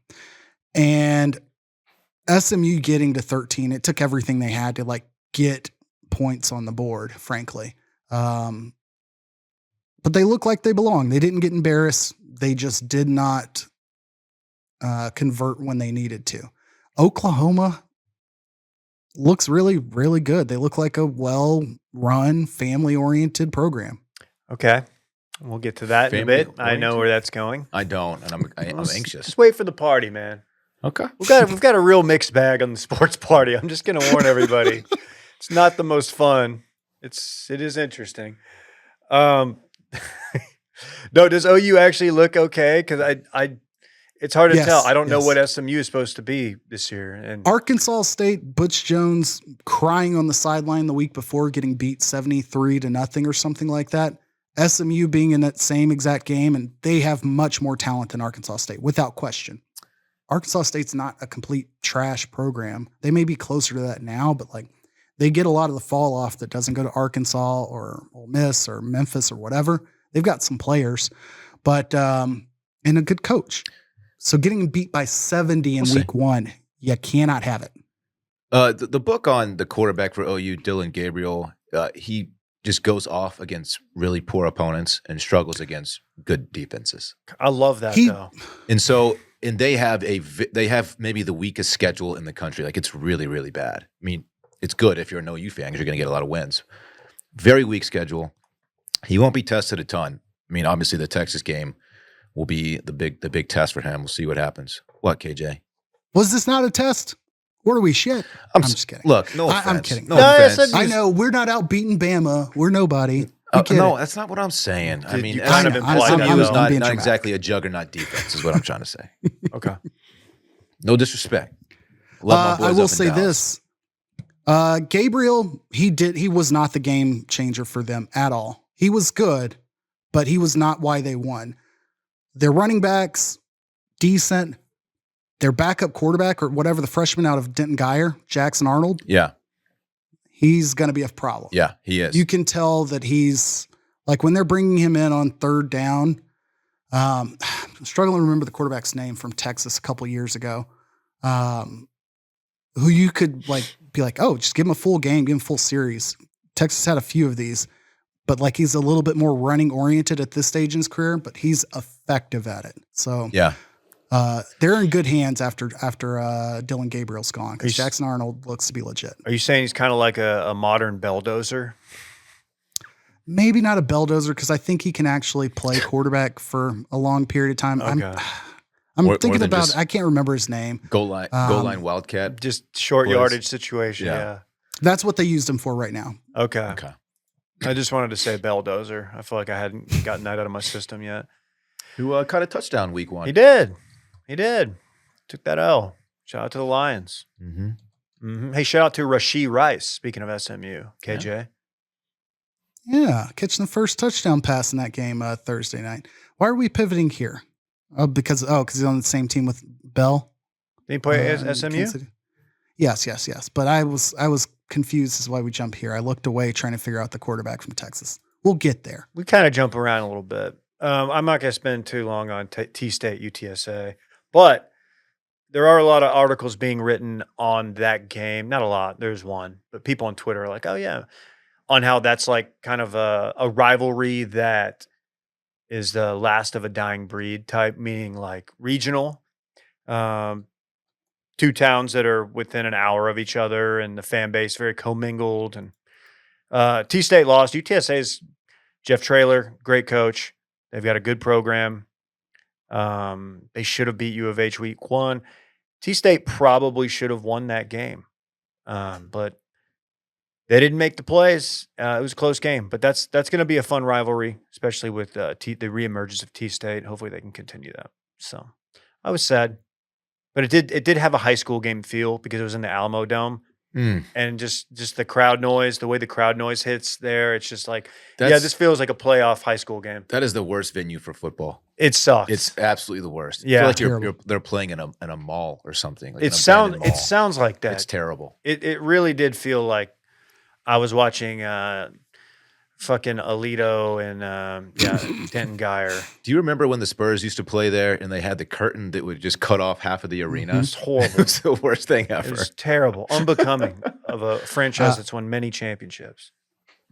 Speaker 4: And SMU getting to 13, it took everything they had to like get points on the board, frankly. But they look like they belong. They didn't get embarrassed. They just did not convert when they needed to. Oklahoma looks really, really good. They look like a well-run, family-oriented program.
Speaker 2: Okay. We'll get to that in a bit. I know where that's going.
Speaker 3: I don't, and I'm anxious.
Speaker 2: Just wait for the party, man.
Speaker 3: Okay.
Speaker 2: We've got a real mixed bag on the sports party. I'm just going to warn everybody. It's not the most fun. It is interesting. No, does OU actually look okay? Because it's hard to tell. I don't know what SMU is supposed to be this year. And
Speaker 4: Arkansas State, Butch Jones crying on the sideline the week before, getting beat 73-0 or something like that. SMU being in that same exact game, and they have much more talent than Arkansas State, without question. Arkansas State's not a complete trash program. They may be closer to that now, but like they get a lot of the fall off that doesn't go to Arkansas or Ole Miss or Memphis or whatever. They've got some players, but and a good coach. So getting beat by 70 in week 1, you cannot have it.
Speaker 3: The book on the quarterback for OU, Dylan Gabriel, he just goes off against really poor opponents and struggles against good defenses.
Speaker 2: I love that though.
Speaker 3: And they have maybe the weakest schedule in the country. Like it's really, really bad. I mean, it's good if you're an OU fan because you're going to get a lot of wins. Very weak schedule. He won't be tested a ton. I mean, obviously the Texas game will be the big test for him. We'll see what happens. What, KJ?
Speaker 4: Was this not a test? What are we shit? I'm just kidding.
Speaker 3: Look, no offense.
Speaker 4: I'm kidding.
Speaker 3: No offense.
Speaker 4: I know we're not out beating Bama. We're nobody.
Speaker 3: No, that's not what I'm saying. I mean,
Speaker 2: kind of implied that,
Speaker 3: is
Speaker 2: though.
Speaker 3: not exactly a juggernaut defense is what I'm trying to say.
Speaker 2: Okay.
Speaker 3: No disrespect. Love my boys
Speaker 4: I will
Speaker 3: up in
Speaker 4: say
Speaker 3: Dallas.
Speaker 4: this. Gabriel, he was not the game changer for them at all. He was good, but he was not why they won. Their running backs, decent. Their backup quarterback or whatever, the freshman out of Denton Geyer, Jackson Arnold.
Speaker 3: Yeah.
Speaker 4: He's going to be a problem.
Speaker 3: Yeah, he is.
Speaker 4: You can tell that he's like when they're bringing him in on third down. I'm struggling to remember the quarterback's name from Texas a couple of years ago. Who you could like be like, oh, just give him a full game, give him full series. Texas had a few of these, but like he's a little bit more running oriented at this stage in his career, but he's effective at it. So
Speaker 3: yeah.
Speaker 4: They're in good hands after Dylan Gabriel's gone because Jackson Arnold looks to be legit.
Speaker 2: Are you saying he's kind of like a modern Belldozer?
Speaker 4: Maybe not a Belldozer because I think he can actually play quarterback for a long period of time.
Speaker 2: Okay.
Speaker 4: I'm thinking about. I can't remember his name.
Speaker 3: Goal line wildcat.
Speaker 2: Just short yardage situation. Yeah.
Speaker 4: That's what they used him for right now.
Speaker 2: Okay. I just wanted to say Belldozer. I feel like I hadn't gotten that out of my system yet.
Speaker 3: Who caught a touchdown week 1?
Speaker 2: He did. Took that L. Shout out to the Lions.
Speaker 3: Mm-hmm.
Speaker 2: Mm-hmm. Hey, shout out to Rashee Rice. Speaking of SMU, KJ.
Speaker 4: Yeah, catching the first touchdown pass in that game Thursday night. Why are we pivoting here? Because he's on the same team with Bell.
Speaker 2: Did he play SMU?
Speaker 4: Yes. But I was confused as to why we jump here. I looked away trying to figure out the quarterback from Texas. We'll get there.
Speaker 2: We kind of jump around a little bit. I'm not going to spend too long on T-State UTSA, but there are a lot of articles being written on that game. Not a lot. There's one. But people on Twitter are like, oh, yeah, on how that's like kind of a rivalry that is the last of a dying breed type, meaning like regional. Two towns that are within an hour of each other and the fan base very commingled. And T-State lost. UTSA's Jeff Traylor, great coach. They've got a good program. They should have beat U of H week 1. T-State probably should have won that game. But they didn't make the plays. It was a close game. But that's going to be a fun rivalry, especially with the reemergence of T-State. Hopefully they can continue that. So I was sad. But it did have a high school game feel because it was in the Alamo Dome. And just the crowd noise, the way the crowd noise hits there, it's just like, this feels like a playoff high school game.
Speaker 3: That is the worst venue for football.
Speaker 2: It sucks.
Speaker 3: It's absolutely the worst.
Speaker 2: Yeah,
Speaker 3: I feel like they're playing in a mall or something. Like
Speaker 2: it sounds like that.
Speaker 3: It's terrible.
Speaker 2: It really did feel like I was watching fucking Alito and Denton Geyer.
Speaker 3: Do you remember when the Spurs used to play there and they had the curtain that would just cut off half of the arena?
Speaker 2: It's horrible.
Speaker 3: It was the worst thing ever.
Speaker 2: It was terrible, unbecoming of a franchise that's won many championships.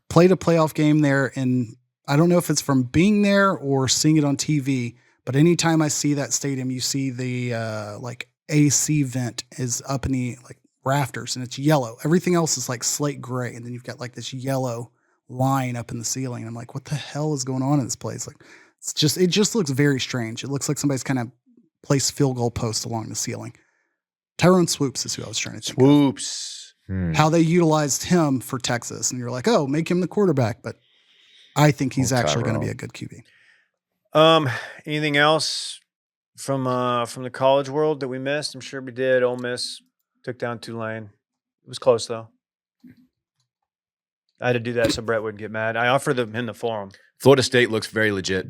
Speaker 4: Played a playoff game there, and I don't know if it's from being there or seeing it on TV, but anytime I see that stadium, you see the like AC vent is up in the like rafters and it's yellow. Everything else is like slate gray, and then you've got like this yellow line up in the ceiling. And I'm like, what the hell is going on in this place? Like, it just looks very strange. It looks like somebody's kind of placed field goal posts along the ceiling. Tyrone Swoops is who I was trying to think of. How they utilized him for Texas. And you're like, oh, make him the quarterback. But I think he's actually going to be a good QB.
Speaker 2: Anything else from the college world that we missed? I'm sure we did. Ole Miss took down Tulane. It was close though. I had to do that so Brett wouldn't get mad. I offered them in the forum.
Speaker 3: Florida State looks very legit.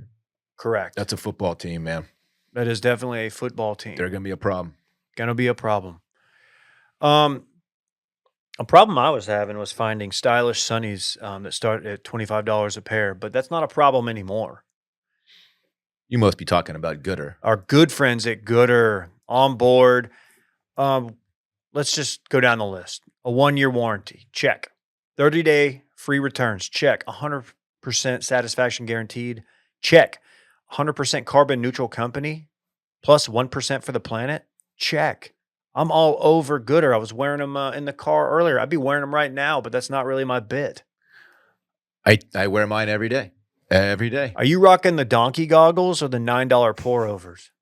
Speaker 2: Correct.
Speaker 3: That's a football team, man.
Speaker 2: That is definitely a football team.
Speaker 3: They're going to be a problem.
Speaker 2: Going to be a problem. A problem I was having was finding stylish sunnies that start at $25 a pair, but that's not a problem anymore.
Speaker 3: You must be talking about Gooder.
Speaker 2: Our good friends at Gooder on board. Let's just go down the list. A 1-year warranty, check. 30-day free returns, check. 100% satisfaction guaranteed, check. 100% carbon neutral company, plus 1% for the planet, check. I'm all over Gooder. I was wearing them in the car earlier. I'd be wearing them right now, but that's not really my bit.
Speaker 3: I wear mine every day. Every day.
Speaker 2: Are you rocking the donkey goggles or the $9 pour-overs?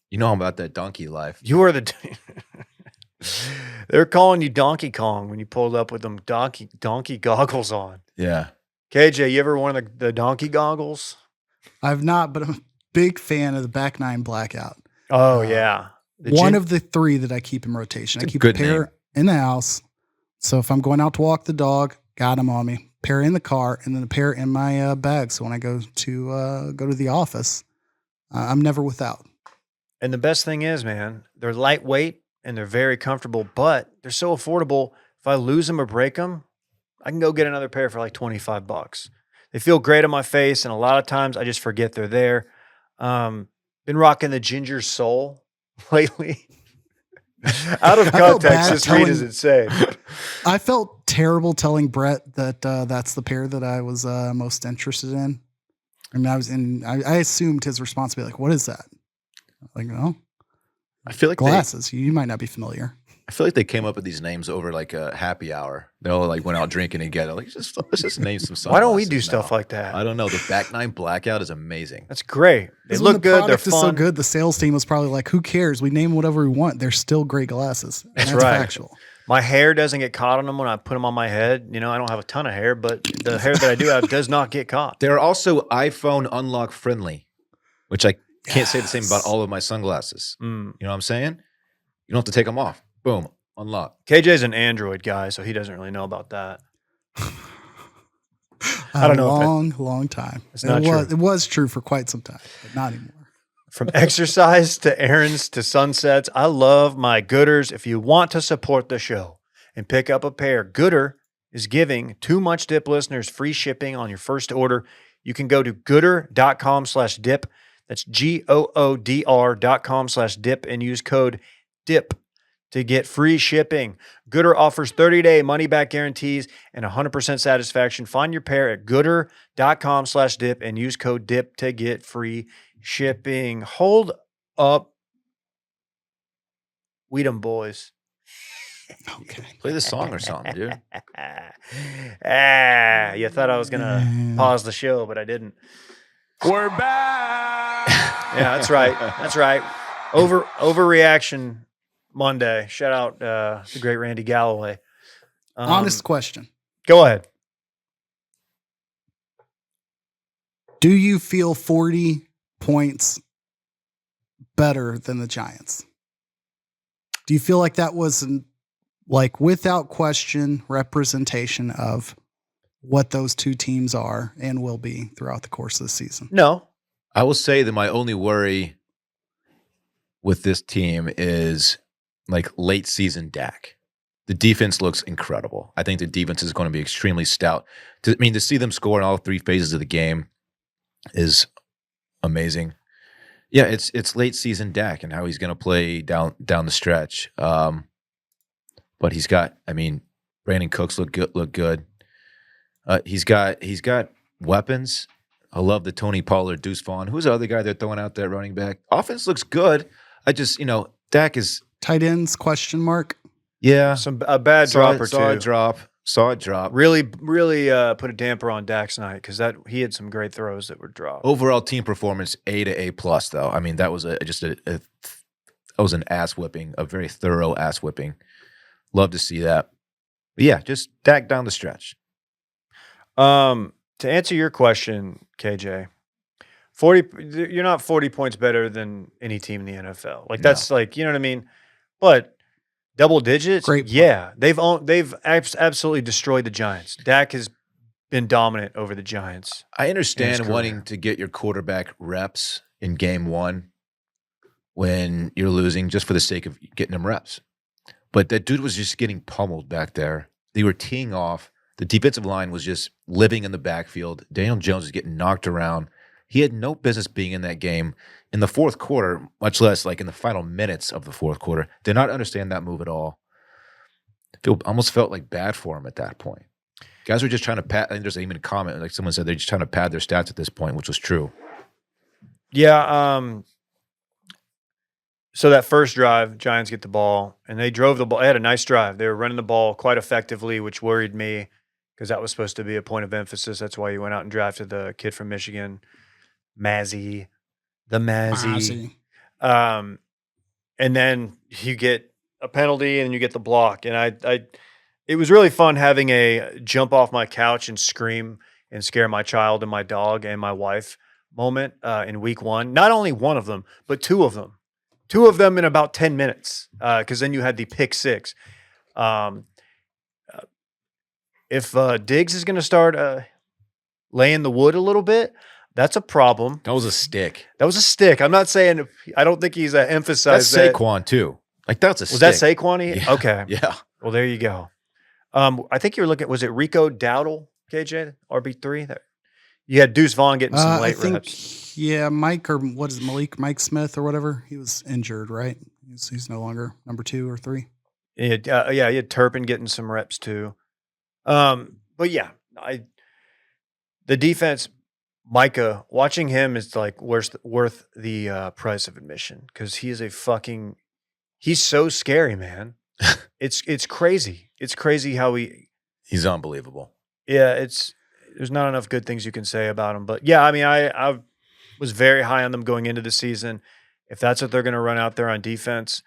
Speaker 3: You know about that donkey life.
Speaker 2: You are the... They're calling you Donkey Kong when you pulled up with them donkey goggles on.
Speaker 3: Yeah.
Speaker 2: KJ, you ever worn the donkey goggles?
Speaker 4: I've not, but I'm a big fan of the back 9 blackout.
Speaker 2: Oh, yeah.
Speaker 4: One of the 3 that I keep in rotation. I keep a pair in the house. So if I'm going out to walk the dog, got them on me. Pair in the car, and then a pair in my bag. So when I go to the office, I'm never without.
Speaker 2: And the best thing is, man, they're lightweight and they're very comfortable, but they're so affordable. If I lose them or break them, I can go get another pair for like $25. They feel great on my face, and a lot of times I just forget they're there. Been rocking the Ginger Soul lately. Out of context, just read as it's saying.
Speaker 4: I felt terrible telling Brett that that's the pair that I was most interested in. I mean, I assumed his response would be like, "What is that?" Like, no,
Speaker 3: I feel like
Speaker 4: glasses. You might not be familiar.
Speaker 3: I feel like they came up with these names over like a happy hour. They all like went out drinking together. Like, let's just name some sunglasses.
Speaker 2: Why don't we do stuff like that?
Speaker 3: I don't know. The back 9 blackout is amazing.
Speaker 2: That's great. They look good. They're fun.
Speaker 4: Is so good. The sales team was probably like, "Who cares? We name whatever we want. They're still great glasses." And that's
Speaker 2: right.
Speaker 4: factual.
Speaker 2: My hair doesn't get caught on them when I put them on my head. You know, I don't have a ton of hair, but the hair that I do have does not get caught.
Speaker 3: They're also iPhone unlock friendly, which I can't say the same about all of my sunglasses. You know what I'm saying? You don't have to take them off. Boom. Unlock.
Speaker 2: KJ's an Android guy, so he doesn't really know about that. I don't know.
Speaker 4: Long time.
Speaker 2: It's not true.
Speaker 4: It was true for quite some time, but not anymore.
Speaker 2: From exercise to errands to sunsets, I love my Gooders. If you want to support the show and pick up a pair, Gooder is giving Too Much Dip listeners free shipping on your first order. You can go to gooder.com/dip. That's GOODR.com/dip and use code DIP to get free shipping. Gooder offers 30-day money-back guarantees and 100% satisfaction. Find your pair at gooder.com/dip and use code DIP to get free shipping. Hold up. We them boys.
Speaker 4: Okay.
Speaker 3: Play the song or something, dude.
Speaker 2: You thought I was going to pause the show, but I didn't.
Speaker 1: We're back.
Speaker 2: Yeah, that's right. That's right. Overreaction Monday. Shout out the great Randy Galloway.
Speaker 4: Honest question.
Speaker 2: Go ahead.
Speaker 4: Do you feel 40 points better than the Giants? Do you feel like that was without question representation of what those two teams are and will be throughout the course of the season?
Speaker 2: No.
Speaker 3: I will say that my only worry with this team is like late season Dak. The defense looks incredible. I think the defense is going to be extremely stout. To see them score in all 3 phases of the game is amazing. Yeah, it's late season Dak and how he's going to play down the stretch. But he's got, Brandon Cooks look good. He's got weapons. I love the Tony Pollard, Deuce Vaughn. Who's the other guy they're throwing out there running back? Offense looks good. I just, Dak is
Speaker 4: tight ends ?
Speaker 3: Yeah,
Speaker 2: A bad drop or two.
Speaker 3: Saw it drop.
Speaker 2: Really put a damper on Dak's night because he had some great throws that were dropped.
Speaker 3: Overall team performance A to A plus though. That was that was an ass whipping, a very thorough ass whipping. Love to see that. But yeah, just Dak down the stretch.
Speaker 2: To answer your question, KJ, 40. You're not 40 points better than any team in the NFL. That's you know what I mean. But double digits,
Speaker 4: great.
Speaker 2: Yeah, they've absolutely destroyed the Giants. Dak has been dominant over the Giants.
Speaker 3: I understand wanting to get your quarterback reps in game 1. when you're losing just for the sake of getting them reps. But that dude was just getting pummeled back there. They were teeing off. The defensive line was just living in the backfield. Daniel Jones was getting knocked around. He had no business being in that game in the fourth quarter, much less like in the final minutes of the fourth quarter. Did not understand that move at all. Almost felt like bad for him at that point. Guys were just trying to pad. I think there's even a comment, like someone said, they're just trying to pad their stats at this point, which was true.
Speaker 2: Yeah. So that first drive, Giants get the ball, and they drove the ball. They had a nice drive. They were running the ball quite effectively, which worried me because that was supposed to be a point of emphasis. That's why you went out and drafted the kid from Michigan, Mazzy. And then you get a penalty and you get the block. And it was really fun having a jump off my couch and scream and scare my child and my dog and my wife moment in week one. Not only one of them, but two of them. Two of them in about 10 minutes because then you had the pick six. If Diggs is going to start laying the wood a little bit, that's a problem.
Speaker 3: That was a stick.
Speaker 2: I'm not saying – I don't think he's emphasized
Speaker 3: that. That's Saquon too. Like that's a stick.
Speaker 2: Was that Saquon?
Speaker 3: Yeah.
Speaker 2: Okay.
Speaker 3: Yeah.
Speaker 2: Well, there you go. I think you were looking – was it Rico Dowdle, KJ, RB3? You had Deuce Vaughn getting some late reps.
Speaker 4: Yeah, Mike or what is it, Mike Smith or whatever? He was injured, right? He's no longer number 2 or 3.
Speaker 2: Yeah, you had Turpin getting some reps too. But yeah, the defense, Micah, watching him is like worth the price of admission because he is he's so scary, man. It's crazy. It's crazy how
Speaker 3: he's unbelievable.
Speaker 2: Yeah, there's not enough good things you can say about him. But yeah, I mean, I was very high on them going into the season. If that's what they're going to run out there on defense,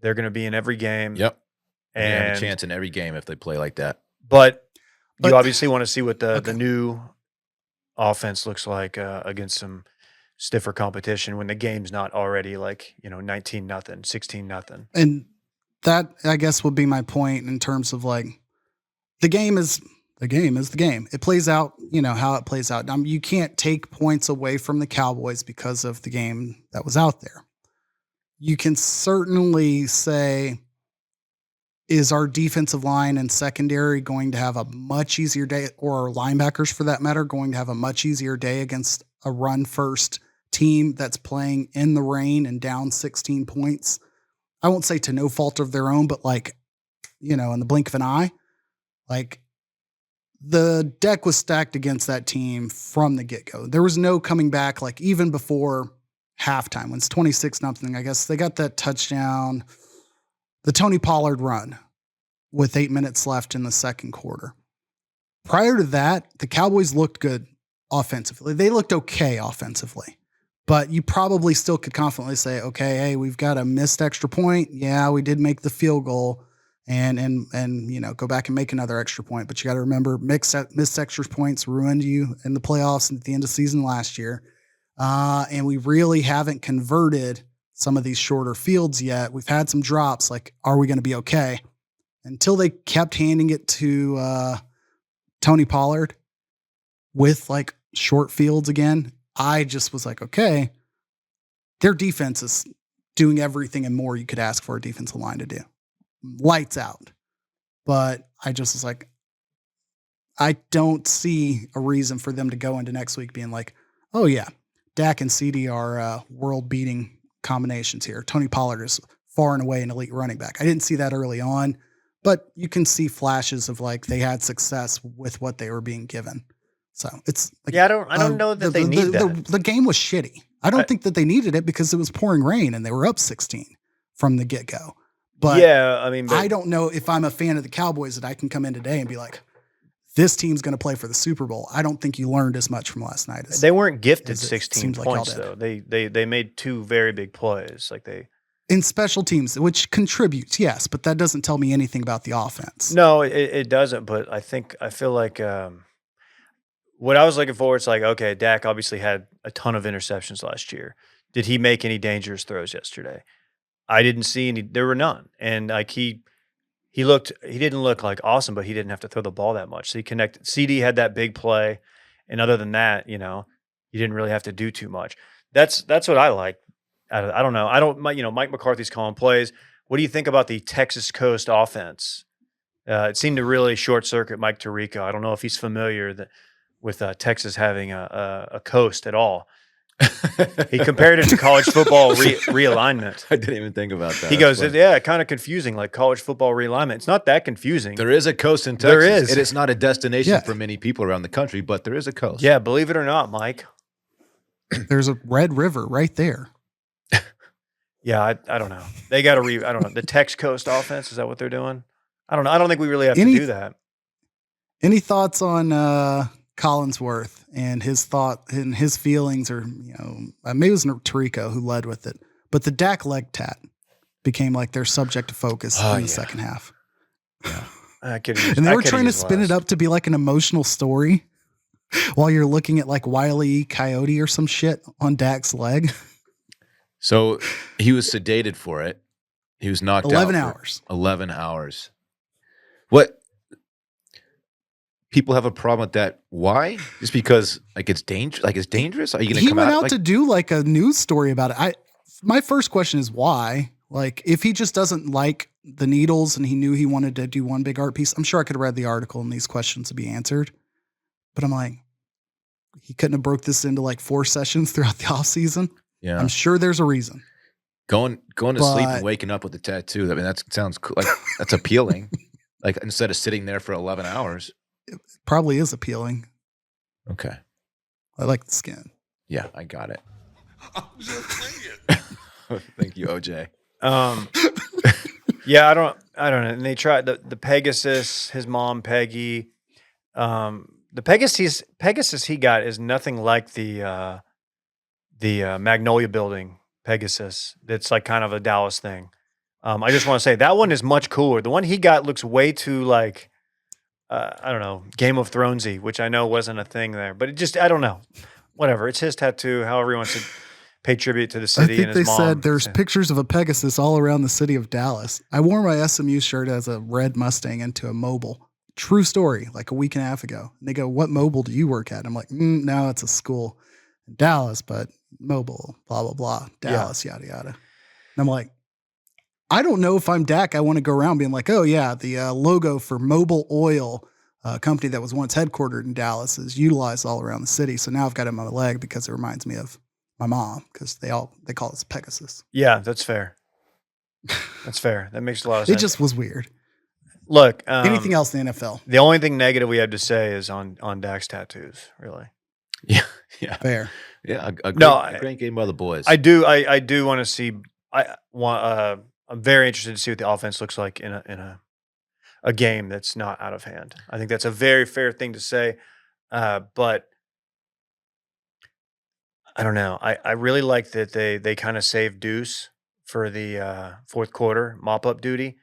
Speaker 2: they're going to be in every game.
Speaker 3: Yep.
Speaker 2: And
Speaker 3: they have a chance in every game if they play like that.
Speaker 2: But you obviously want to see what the new offense looks like against some stiffer competition when the game's not already 19-0, 16-0.
Speaker 4: And that, I guess, would be my point in terms of the game is the game. It plays out, how it plays out. You can't take points away from the Cowboys because of the game that was out there. You can certainly say, is our defensive line and secondary going to have a much easier day, or our linebackers for that matter, going to have a much easier day against a run-first team that's playing in the rain and down 16 points? I won't say to no fault of their own, but in the blink of an eye, the deck was stacked against that team from the get-go. There was no coming back, even before halftime, when it's 26-0, I guess they got that touchdown, the Tony Pollard run with 8 minutes left in the second quarter. Prior to that, the Cowboys looked good offensively. They looked okay offensively, but you probably still could confidently say, okay, hey, we've got a missed extra point. Yeah, we did make the field goal and go back and make another extra point. But you got to remember, missed extra points ruined you in the playoffs and at the end of season last year. And we really haven't converted some of these shorter fields yet. We've had some drops. Are we going to be okay? Until they kept handing it to Tony Pollard with short fields again, I just was okay, their defense is doing everything and more you could ask for a defensive line to do. Lights out. But I just was I don't see a reason for them to go into next week being oh yeah, Dak and CD are world-beating combinations here. Tony Pollard is far and away an elite running back. I didn't see that early on, but you can see flashes of they had success with what they were being given. So it's
Speaker 2: I don't know that they need that.
Speaker 4: The game was shitty. I don't think that they needed it because it was pouring rain and they were up 16 from the get-go. But
Speaker 2: yeah, I mean,
Speaker 4: I don't know if I'm a fan of the Cowboys that I can come in today and be this team's going to play for the Super Bowl. I don't think you learned as much from last night.
Speaker 2: They weren't gifted 16 points though. They made 2 very big plays.
Speaker 4: In special teams, which contributes, yes, but that doesn't tell me anything about the offense.
Speaker 2: No, it doesn't. But I feel like what I was looking for, it's okay, Dak obviously had a ton of interceptions last year. Did he make any dangerous throws yesterday? I didn't see any. There were none. And he didn't look awesome, but he didn't have to throw the ball that much. So he connected. CD had that big play. And other than that, he didn't really have to do too much. That's what I like. I don't know. Mike McCarthy's calling plays. What do you think about the Texas Coast offense? It seemed to really short circuit Mike Tirico. I don't know if he's familiar with Texas having a coast at all. He compared it to college football realignment.
Speaker 3: I didn't even think about that.
Speaker 2: He goes, yeah, kind of confusing, like college football realignment. It's not that confusing.
Speaker 3: There is a coast in Texas.
Speaker 2: There is.
Speaker 3: It is not a destination for many people around the country, but there is a coast.
Speaker 2: Yeah, believe it or not, Mike.
Speaker 4: There's a Red River right there.
Speaker 2: Yeah, I don't know. They got to I don't know. The Tex Coast offense, is that what they're doing? I don't know. I don't think we really have to do that.
Speaker 4: Any thoughts on Collinsworth and his feelings, or maybe it was Tirico who led with it, but the Dak leg tat became like their subject of focus in the second half.
Speaker 2: Yeah.
Speaker 4: And they were trying to spin it up to be like an emotional story while you're looking at like Wile E. Coyote or some shit on Dak's leg.
Speaker 3: So he was sedated for it. He was knocked
Speaker 4: 11
Speaker 3: out.
Speaker 4: hours.
Speaker 3: 11 hours. What? People have a problem with that. Why? Just because it's dangerous? Like it's dangerous? Are you going to come out?
Speaker 4: He went out to do like a news story about it. My first question is why? Like if he just doesn't like the needles and he knew he wanted to do one big art piece, I'm sure I could have read the article and these questions would be answered. But I'm like, he couldn't have broke this into like 4 sessions throughout the off season.
Speaker 3: Yeah.
Speaker 4: I'm sure there's a reason.
Speaker 3: Going to sleep and waking up with a tattoo. I mean, that sounds cool. Like that's appealing. Like instead of sitting there for 11 hours.
Speaker 4: It probably is appealing.
Speaker 3: Okay.
Speaker 4: I like the skin.
Speaker 3: Yeah, I got it. I'm just saying. Thank you, OJ.
Speaker 2: Yeah, I don't know. And they tried the Pegasus, his mom, Peggy. The Pegasus he got is nothing like the Magnolia Building Pegasus. That's like kind of a Dallas thing. I just want to say that one is much cooler. The one he got looks way too like, I don't know, Game of Thronesy, which I know wasn't a thing there. But it just, I don't know. Whatever. It's his tattoo, however he wants to pay tribute to the city and his mom. I think
Speaker 4: they said there's pictures of a Pegasus all around the city of Dallas. I wore my SMU shirt as a red Mustang into a mobile. True story, like a week and a half ago. And they go, what mobile do you work at? I'm like, no, it's a school in Dallas, but mobile, blah, blah, blah. Dallas, yada, yada. And I'm like, I don't know if I'm Dak. I want to go around being like, oh, yeah, the logo for Mobil Oil, company that was once headquartered in Dallas, is utilized all around the city. So now I've got it on my leg because it reminds me of my mom because they call it Pegasus.
Speaker 2: Yeah, that's fair. That's fair. That makes a lot of sense.
Speaker 4: It just was weird.
Speaker 2: Look,
Speaker 4: anything else in the NFL?
Speaker 2: The only thing negative we have to say is on Dak's tattoos, really.
Speaker 3: Yeah.
Speaker 4: Fair.
Speaker 3: Yeah, a great game by the boys.
Speaker 2: I do want to see. I'm very interested to see what the offense looks like in a game that's not out of hand. I think that's a very fair thing to say, but I don't know. I really like that they kind of saved Deuce for the fourth quarter mop up duty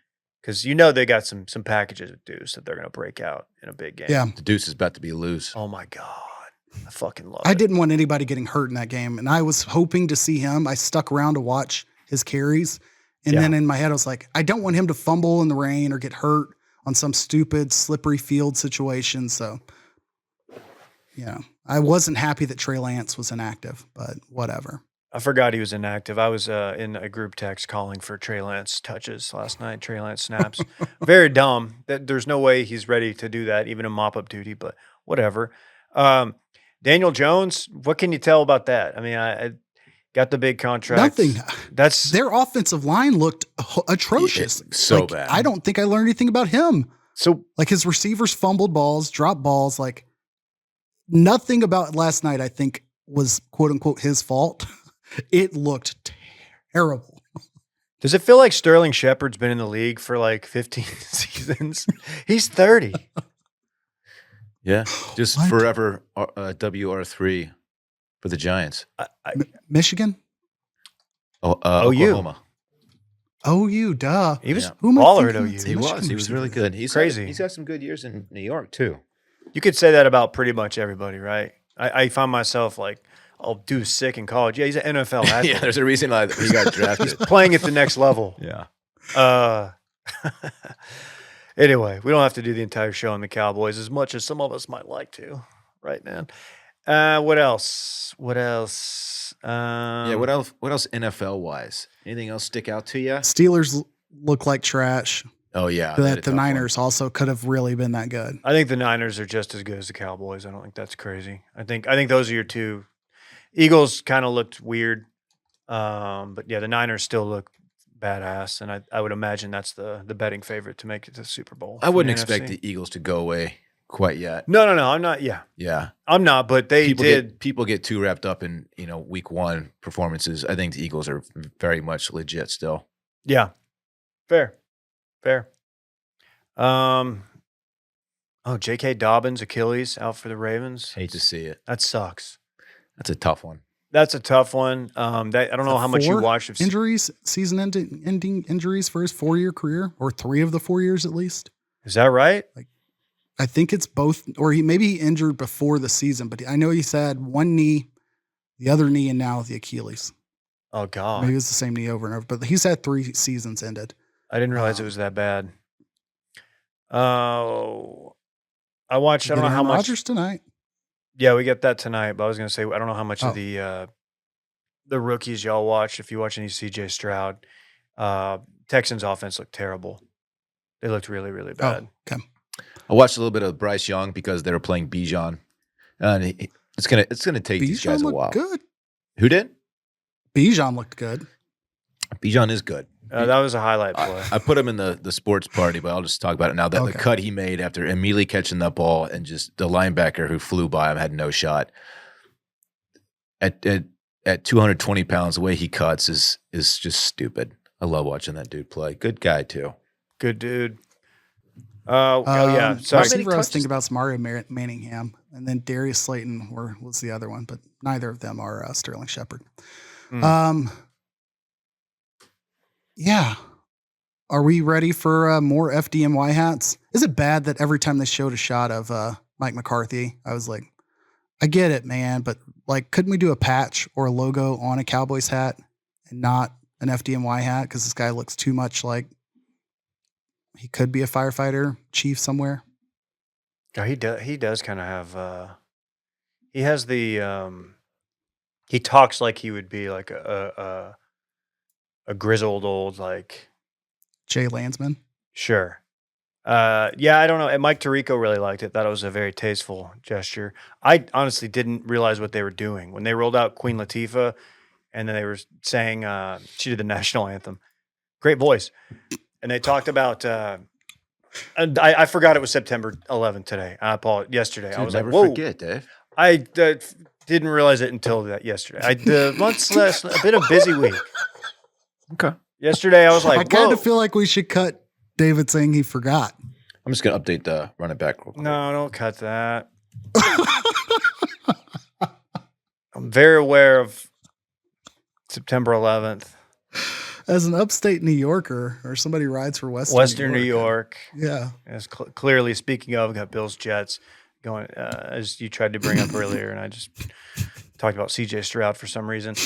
Speaker 2: because they got some packages of Deuce that they're going to break out in a big game.
Speaker 4: Yeah,
Speaker 3: the Deuce is about to be loose.
Speaker 2: Oh my God. I fucking love it.
Speaker 4: I didn't want anybody getting hurt in that game, and I was hoping to see him. I stuck around to watch his carries, and then in my head I was like, I don't want him to fumble in the rain or get hurt on some stupid slippery field situation. So, I wasn't happy that Trey Lance was inactive, but whatever.
Speaker 2: I forgot he was inactive. I was in a group text calling for Trey Lance touches last night, Trey Lance snaps. Very dumb. There's no way he's ready to do that, even in mop-up duty, but whatever. Daniel Jones, what can you tell about that? I mean, I got the big contract.
Speaker 4: Nothing.
Speaker 2: Their
Speaker 4: offensive line looked atrocious.
Speaker 3: So bad.
Speaker 4: I don't think I learned anything about him.
Speaker 2: So,
Speaker 4: like his receivers fumbled balls, dropped balls. Like nothing about last night, I think, was quote unquote his fault. It looked terrible.
Speaker 2: Does it feel like Sterling Shepard's been in the league for like 15 seasons? He's 30.
Speaker 3: Yeah, just forever WR3 for the Giants.
Speaker 4: Michigan?
Speaker 3: Oklahoma.
Speaker 4: OU, duh.
Speaker 2: He was baller at OU.
Speaker 3: He was really good. He's
Speaker 2: crazy.
Speaker 3: He's got some good years in New York, too.
Speaker 2: You could say that about pretty much everybody, right? I find myself like, oh, dude's sick in college. Yeah, he's an NFL athlete.
Speaker 3: Yeah, there's a reason why he got drafted.
Speaker 2: He's playing at the next level.
Speaker 3: Yeah.
Speaker 2: Anyway, we don't have to do the entire show on the Cowboys as much as some of us might like to, right, man? What else? What else?
Speaker 3: Yeah, what else NFL wise? Anything else stick out to you?
Speaker 4: Steelers look like trash.
Speaker 3: Oh yeah, they had a
Speaker 4: But the
Speaker 3: tough one.
Speaker 4: Niners also could have really been that good.
Speaker 2: I think the Niners are just as good as the Cowboys. I don't think that's crazy. I think those are your two. Eagles kind of looked weird, but yeah, the Niners still look badass, and I would imagine that's the betting favorite to make it to the Super Bowl.
Speaker 3: I
Speaker 2: from
Speaker 3: wouldn't
Speaker 2: the
Speaker 3: expect
Speaker 2: NFC.
Speaker 3: the Eagles to go away quite yet.
Speaker 2: No, I'm not. Yeah,
Speaker 3: Yeah,
Speaker 2: I'm not. But they did.
Speaker 3: people get too wrapped up in week one performances. I think the Eagles are very much legit still.
Speaker 2: Yeah, fair. J.K. Dobbins, Achilles out for the Ravens.
Speaker 3: Hate to see it.
Speaker 2: That sucks.
Speaker 3: That's a tough one.
Speaker 2: That's a tough one. I don't know how much you
Speaker 4: 4
Speaker 2: watched of
Speaker 4: injuries, season-ending injuries for his 4-year career, or 3 of the 4 years at least.
Speaker 2: Is that right?
Speaker 4: I think it's both, or he injured before the season, but I know he's had one knee, the other knee, and now the Achilles.
Speaker 2: Oh God,
Speaker 4: Maybe it's the same knee over and over, but he's had 3 seasons ended.
Speaker 2: I didn't realize it was that bad. Oh, I watched. I don't know how much.
Speaker 4: Rodgers tonight.
Speaker 2: Yeah, we get that tonight. But I was going to say I don't know how much of the rookies y'all watched. If you watch any CJ Stroud, Texans offense looked terrible. They looked really, really bad.
Speaker 4: Oh, okay.
Speaker 3: I watched a little bit of Bryce Young because they were playing Bijan. And it's gonna take these guys a while.
Speaker 4: Good.
Speaker 3: Who did?
Speaker 4: Bijan looked good.
Speaker 3: Bijan is good.
Speaker 2: That was a highlight play.
Speaker 3: I put him in the sports party, but I'll just talk about it now. That the cut he made after immediately catching that ball and just the linebacker who flew by him had no shot. At 220 pounds, the way he cuts is just stupid. I love watching that dude play. Good guy too.
Speaker 2: Good dude. Yeah. Sorry.
Speaker 4: Receiver I was thinking about Mario Manningham, and then Darius Slayton was the other one, but neither of them are Sterling Shepard. Yeah. Are we ready for more FDNY hats? Is it bad that every time they showed a shot of Mike McCarthy, I was like, I get it, man, but couldn't we do a patch or a logo on a Cowboys hat and not an FDNY hat? Because this guy looks too much like he could be a firefighter chief somewhere.
Speaker 2: Oh, he does kind of have. He has the. He talks like he would be like a grizzled old
Speaker 4: Jay Landsman.
Speaker 2: Sure. Yeah, I don't know. And Mike Tirico really liked it. Thought it was a very tasteful gesture. I honestly didn't realize what they were doing when they rolled out Queen Latifah, and then they were saying she did the national anthem. Great voice. And they talked about. And I forgot it was September 11th today. I apologize. Yesterday,
Speaker 3: Dude,
Speaker 2: I was
Speaker 3: never
Speaker 2: like, "Whoa!"
Speaker 3: forget, Dave.
Speaker 2: I didn't realize it until yesterday. The month's less a bit of busy week.
Speaker 3: Okay.
Speaker 2: Yesterday, I was like,
Speaker 4: I kind
Speaker 2: "Whoa!"
Speaker 4: of feel like we should cut David saying he forgot.
Speaker 3: I'm just gonna update the running back real quick.
Speaker 2: No, don't cut that. I'm very aware of September 11th.
Speaker 4: As an upstate New Yorker, or somebody who rides for
Speaker 2: Western New York.
Speaker 4: Yeah.
Speaker 2: As clearly, speaking of, got Bills Jets going, as you tried to bring up earlier, and I just talked about CJ Stroud for some reason.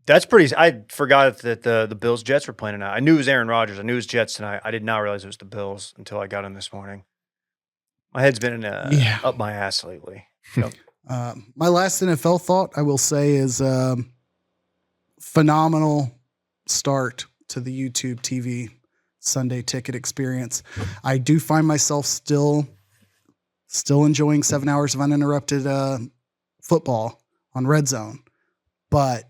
Speaker 2: That's pretty. I forgot that the Bills Jets were playing tonight. I knew it was Aaron Rodgers. I knew it was Jets tonight. I did not realize it was the Bills until I got in this morning. My head's been up my ass lately. So.
Speaker 4: My last NFL thought, I will say, is phenomenal start to the YouTube TV Sunday ticket experience. I do find myself still enjoying 7 hours of uninterrupted football on Red Zone, but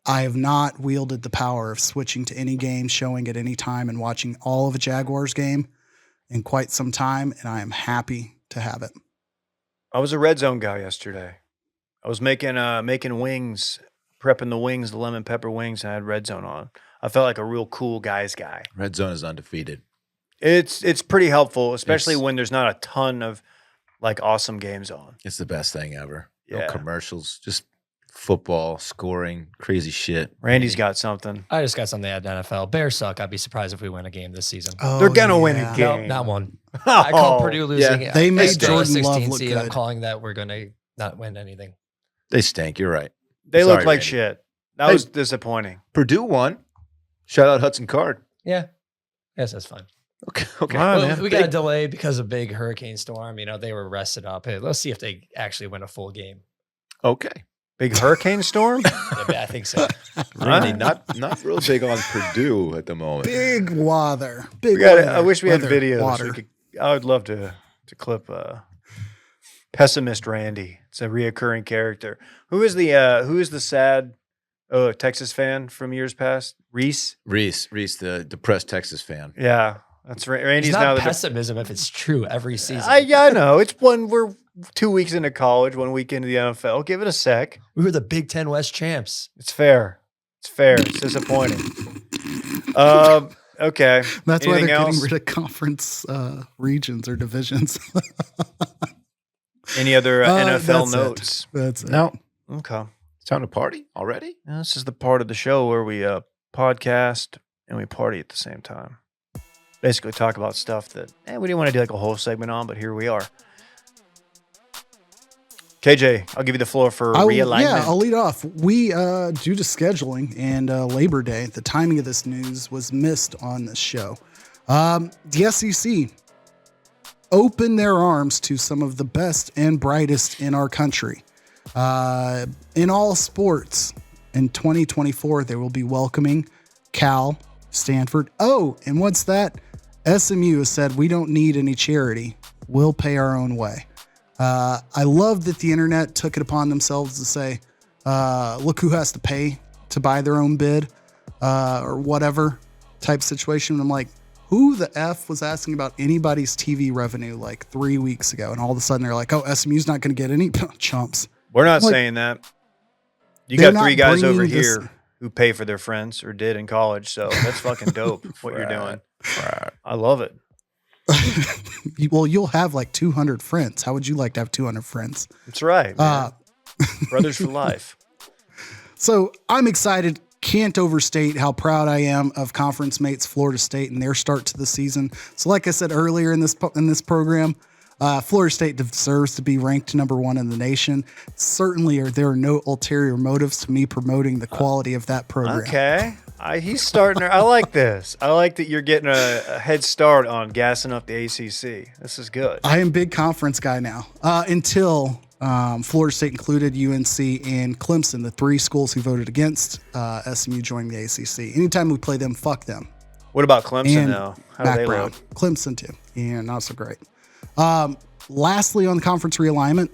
Speaker 4: I have not wielded the power of switching to any game, showing at any time, and watching all of a Jaguars game in quite some time, and I am happy to have it.
Speaker 2: I was a Red Zone guy yesterday. I was making wings, prepping the wings, the lemon pepper wings, and I had Red Zone on. I felt like a real cool guy.
Speaker 3: Red Zone is undefeated.
Speaker 2: It's pretty helpful, especially when there's not a ton of awesome games on.
Speaker 3: It's the best thing ever.
Speaker 2: Yeah.
Speaker 3: No commercials, just football, scoring, crazy shit.
Speaker 2: Randy's got something.
Speaker 5: I just got something at NFL. Bears suck. I'd be surprised if we win a game this season.
Speaker 4: Oh,
Speaker 2: They're gonna win a game.
Speaker 5: No, not one. I call Purdue losing.
Speaker 3: yeah.
Speaker 4: They made
Speaker 5: still a
Speaker 4: Jordan Love
Speaker 5: 16
Speaker 4: look
Speaker 5: seed.
Speaker 4: good.
Speaker 5: I'm calling that we're going to not win anything.
Speaker 3: They stink. You're right.
Speaker 2: They
Speaker 3: Sorry,
Speaker 2: look like
Speaker 3: Randy.
Speaker 2: shit. That was disappointing.
Speaker 3: Purdue won. Shout out Hudson Card.
Speaker 5: Yeah. Yes, that's fine.
Speaker 3: Okay.
Speaker 2: All right,
Speaker 5: Well,
Speaker 2: man.
Speaker 5: we got a delay because of big hurricane storm. They were rested up. Hey, let's see if they actually win a full game.
Speaker 3: Okay.
Speaker 2: Big hurricane storm?
Speaker 5: Yeah, I think so.
Speaker 3: Randy, not real big on Purdue at the moment.
Speaker 4: Big weather. Big
Speaker 2: I wish we had
Speaker 4: weather,
Speaker 2: videos.
Speaker 4: water.
Speaker 2: I would love to clip pessimist Randy. It's a reoccurring character. Who is the sad Texas fan from years past? Reese,
Speaker 3: the depressed Texas fan.
Speaker 2: Yeah, that's right. Randy's
Speaker 5: It's
Speaker 2: now
Speaker 5: not
Speaker 2: the
Speaker 5: pessimism if it's true every season.
Speaker 2: I know. We're 2 weeks into college, 1 week into the NFL. Give it a sec.
Speaker 5: We were the Big Ten West champs.
Speaker 2: It's fair. It's disappointing. Okay.
Speaker 4: That's why
Speaker 2: Anything
Speaker 4: they're
Speaker 2: else?
Speaker 4: getting rid of conference regions or divisions.
Speaker 2: Any other NFL
Speaker 4: that's it.
Speaker 2: notes?
Speaker 4: That's it.
Speaker 3: No.
Speaker 2: Okay.
Speaker 3: It's time to party already?
Speaker 2: Yeah, this is the part of the show where we podcast and we party at the same time. Basically talk about stuff that we didn't want to do like a whole segment on, but here we are. KJ, I'll give you the floor for realignment.
Speaker 4: Yeah, I'll lead off. We, due to scheduling and Labor Day, the timing of this news was missed on this show. The SEC opened their arms to some of the best and brightest in our country. In all sports, in 2024, they will be welcoming Cal, Stanford. Oh, and what's that? SMU has said, we don't need any charity. We'll pay our own way. I love that the internet took it upon themselves to say, look who has to pay to buy their own bid, or whatever type situation. I'm like, who the F was asking about anybody's TV revenue like 3 weeks ago? And all of a sudden they're like, oh, SMU's not going to get any chumps.
Speaker 2: We're not
Speaker 4: Like,
Speaker 2: saying that. You
Speaker 4: they're
Speaker 2: got three
Speaker 4: not
Speaker 2: guys over
Speaker 4: bringing this-
Speaker 2: here who pay for their friends or did in college. So that's fucking dope what you're doing.
Speaker 3: Right.
Speaker 2: I love it.
Speaker 4: Well, you'll have like 200 friends. How would you like to have 200 friends?
Speaker 2: That's right. Man. Brothers for life.
Speaker 4: So I'm excited. Can't overstate how proud I am of conference mates Florida State and their start to the season. So like I said earlier in this program, Florida State deserves to be ranked number 1 in the nation. Certainly there are no ulterior motives to me promoting the quality of that program.
Speaker 2: Okay. He's starting. I like this. I like that you're getting a head start on gassing up the ACC. This is good.
Speaker 4: I am a big conference guy now. Until Florida State included UNC and Clemson, the 3 schools who voted against SMU joining the ACC. Anytime we play them, fuck them.
Speaker 2: What about Clemson
Speaker 4: And
Speaker 2: now? How do
Speaker 4: Mac
Speaker 2: they
Speaker 4: Brown.
Speaker 2: look?
Speaker 4: Clemson too. Yeah, not so great. Lastly, on the conference realignment,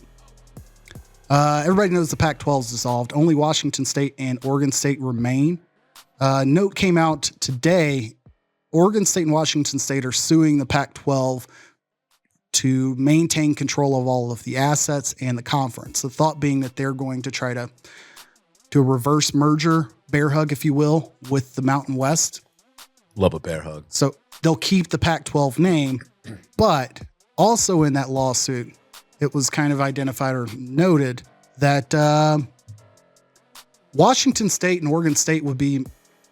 Speaker 4: everybody knows the Pac-12 is dissolved. Only Washington State and Oregon State remain. Note came out today. Oregon State and Washington State are suing the Pac-12 to maintain control of all of the assets and the conference. The thought being that they're going to try to do a reverse merger, bear hug, if you will, with the Mountain West.
Speaker 3: Love a bear hug.
Speaker 4: So they'll keep the Pac-12 name, but also in that lawsuit, it was kind of identified or noted that Washington State and Oregon State would be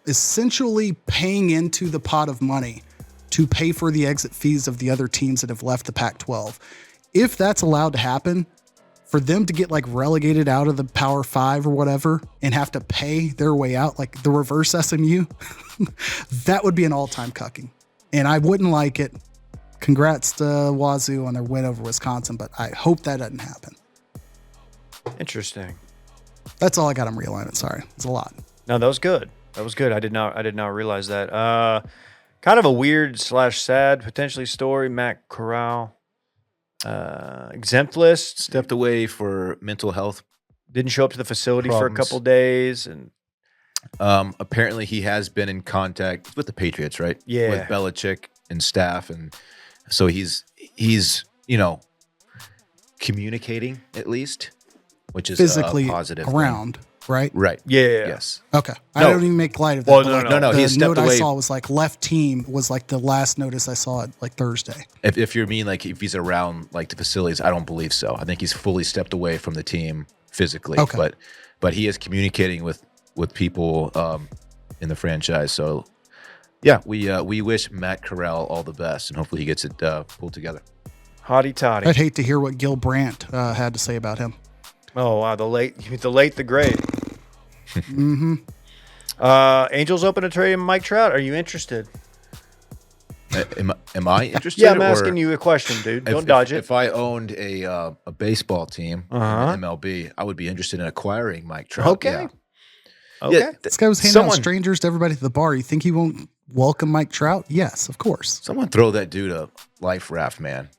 Speaker 4: essentially paying into the pot of money to pay for the exit fees of the other teams that have left the Pac-12. If that's allowed to happen, for them to get like relegated out of the Power 5 or whatever and have to pay their way out, like the reverse SMU, that would be an all-time cucking. And I wouldn't like it. Congrats to Wazoo on their win over Wisconsin, but I hope that doesn't happen.
Speaker 2: Interesting.
Speaker 4: That's all I got on realignment. Sorry. It's a lot.
Speaker 2: No, that was good. I did not realize that. Kind of a weird / sad potentially story. Matt Corral, exempt list,
Speaker 3: Stepped away for mental health.
Speaker 2: didn't show up to the facility for a
Speaker 3: Problems.
Speaker 2: couple days, and
Speaker 3: Apparently he has been in contact with the Patriots, right?
Speaker 2: Yeah.
Speaker 3: With Belichick and staff. And so he's communicating at least, which is
Speaker 4: Physically
Speaker 3: a positive thing.
Speaker 4: around, right?
Speaker 3: Right.
Speaker 2: yeah.
Speaker 3: Yes.
Speaker 4: Okay. I
Speaker 3: No.
Speaker 4: don't even make light of that.
Speaker 2: Well,
Speaker 4: but,
Speaker 2: no,
Speaker 4: like,
Speaker 2: no,
Speaker 3: no.
Speaker 4: The
Speaker 3: He stepped
Speaker 4: note I
Speaker 3: away.
Speaker 4: saw was like left team was like the last notice I saw it like Thursday.
Speaker 3: If you mean like if he's around like the facilities, I don't believe so. I think he's fully stepped away from the team physically.
Speaker 4: Okay.
Speaker 3: But he is communicating with people in the franchise. So yeah, we wish Matt Corral all the best, and hopefully he gets it pulled together.
Speaker 2: Hotty toddy.
Speaker 4: I'd hate to hear what Gil Brandt had to say about him.
Speaker 2: Oh wow, the late, the great.
Speaker 4: Mm-hmm.
Speaker 2: Angels open to trade Mike Trout. Are you interested?
Speaker 3: Am I interested?
Speaker 2: Yeah, I'm
Speaker 3: or
Speaker 2: asking you a question, dude. Don't
Speaker 3: if,
Speaker 2: dodge it.
Speaker 3: If I owned a baseball team
Speaker 2: Uh-huh.
Speaker 3: in MLB, I would be interested in acquiring Mike Trout.
Speaker 2: Okay.
Speaker 3: Yeah.
Speaker 2: Okay.
Speaker 3: Yeah,
Speaker 4: This guy was handing out strangers to everybody at the bar. You think he won't welcome Mike Trout? Yes, of course.
Speaker 3: Someone throw that dude a life raft, man.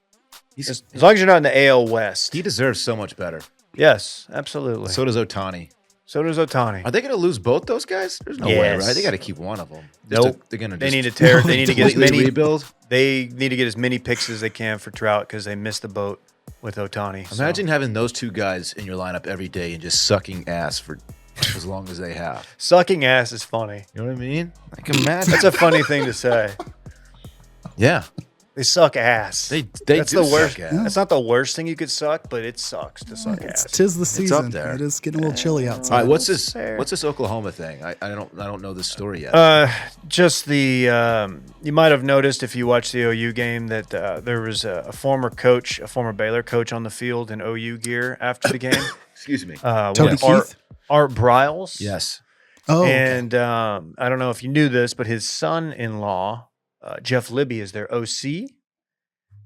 Speaker 2: As long as you're not in the AL West.
Speaker 3: He deserves so much better.
Speaker 2: Yes, absolutely.
Speaker 3: So does Ohtani.
Speaker 2: So does Ohtani.
Speaker 3: Are they going to lose both those guys? There's no way,
Speaker 2: Yes.
Speaker 3: right? They got to keep one of them.
Speaker 2: Nope.
Speaker 3: They're going to.
Speaker 2: They need to tear. They need to get as
Speaker 3: completely
Speaker 2: many.
Speaker 3: rebuild.
Speaker 2: They need to get as many picks as they can for Trout because they missed the boat with Ohtani. so.
Speaker 3: Imagine having those two guys in your lineup every day and just sucking ass for as long as they have.
Speaker 2: Sucking ass is funny.
Speaker 3: You know what I mean? I can imagine.
Speaker 2: That's a funny thing to say.
Speaker 3: Yeah.
Speaker 2: They suck ass.
Speaker 3: They
Speaker 2: That's
Speaker 3: do
Speaker 2: the worst.
Speaker 3: suck ass.
Speaker 2: That's not the worst thing you could suck, but it sucks to suck ass.
Speaker 4: Tis the season.
Speaker 3: up there.
Speaker 4: It is getting a little chilly
Speaker 3: All
Speaker 4: outside.
Speaker 3: right, what's this?
Speaker 2: Fair.
Speaker 3: What's this Oklahoma thing? I don't know this story yet.
Speaker 2: Just the you might have noticed if you watched the OU game that there was a former coach, a former Baylor coach on the field in OU gear after the game.
Speaker 3: Excuse me.
Speaker 4: Toby
Speaker 2: with
Speaker 4: Keith?
Speaker 2: Art Briles.
Speaker 3: Yes.
Speaker 4: Oh, okay.
Speaker 2: And I don't know if you knew this, but his son-in-law, Jeff Libby, is their OC.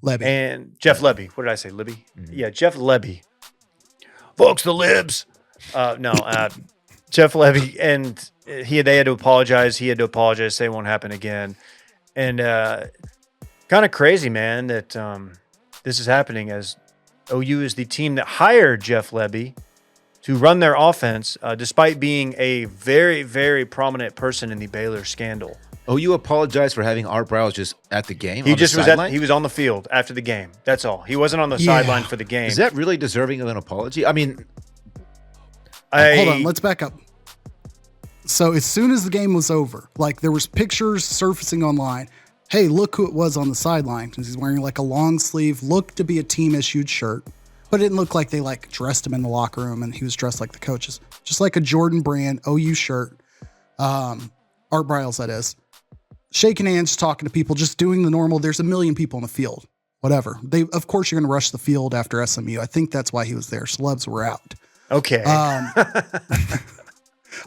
Speaker 4: Levy.
Speaker 2: And Jeff Lebby. What did I say? Libby?
Speaker 3: Mm-hmm.
Speaker 2: Yeah, Jeff Lebby. Folks, the Libs. Jeff Lebby. And they had to apologize. He had to apologize. Say it won't happen again. And kind of crazy, man, that this is happening as OU is the team that hired Jeff Lebby to run their offense, despite being a very, very prominent person in the Baylor scandal.
Speaker 3: Oh, you apologized for having Art Briles just at the game?
Speaker 2: He
Speaker 3: on
Speaker 2: just
Speaker 3: the
Speaker 2: was
Speaker 3: sideline?
Speaker 2: he was on the field after the game. That's all. He wasn't on the
Speaker 4: Yeah.
Speaker 2: sideline for the game.
Speaker 3: Is that really deserving of an apology? I mean,
Speaker 4: Hold on, let's back up. So as soon as the game was over, like there was pictures surfacing online. Hey, look who it was on the sideline. He's wearing like a long sleeve, looked to be a team issued shirt, but it didn't look like they like dressed him in the locker room and he was dressed like the coaches. Just like a Jordan brand OU shirt. Art Briles, that is. Shaking hands, talking to people, just doing the normal. There's a million people in the field. Whatever. Of course, you're going to rush the field after SMU. I think that's why he was there. Celebs were out.
Speaker 2: Okay.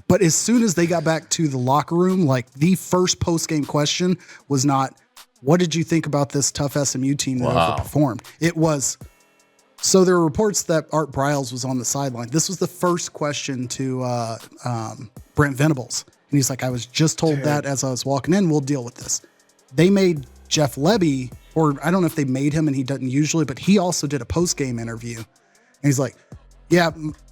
Speaker 4: But as soon as they got back to the locker room, like the first post-game question was not, what did you think about this tough SMU team that overperformed? It was, so there were reports that Art Briles was on the sideline. This was the first question to Brent Venables. And he's like, I was just told that as I was walking in, we'll deal with this. They made Jeff Lebby, or I don't know if they made him and he doesn't usually, but he also did a post-game interview. And he's like, yeah,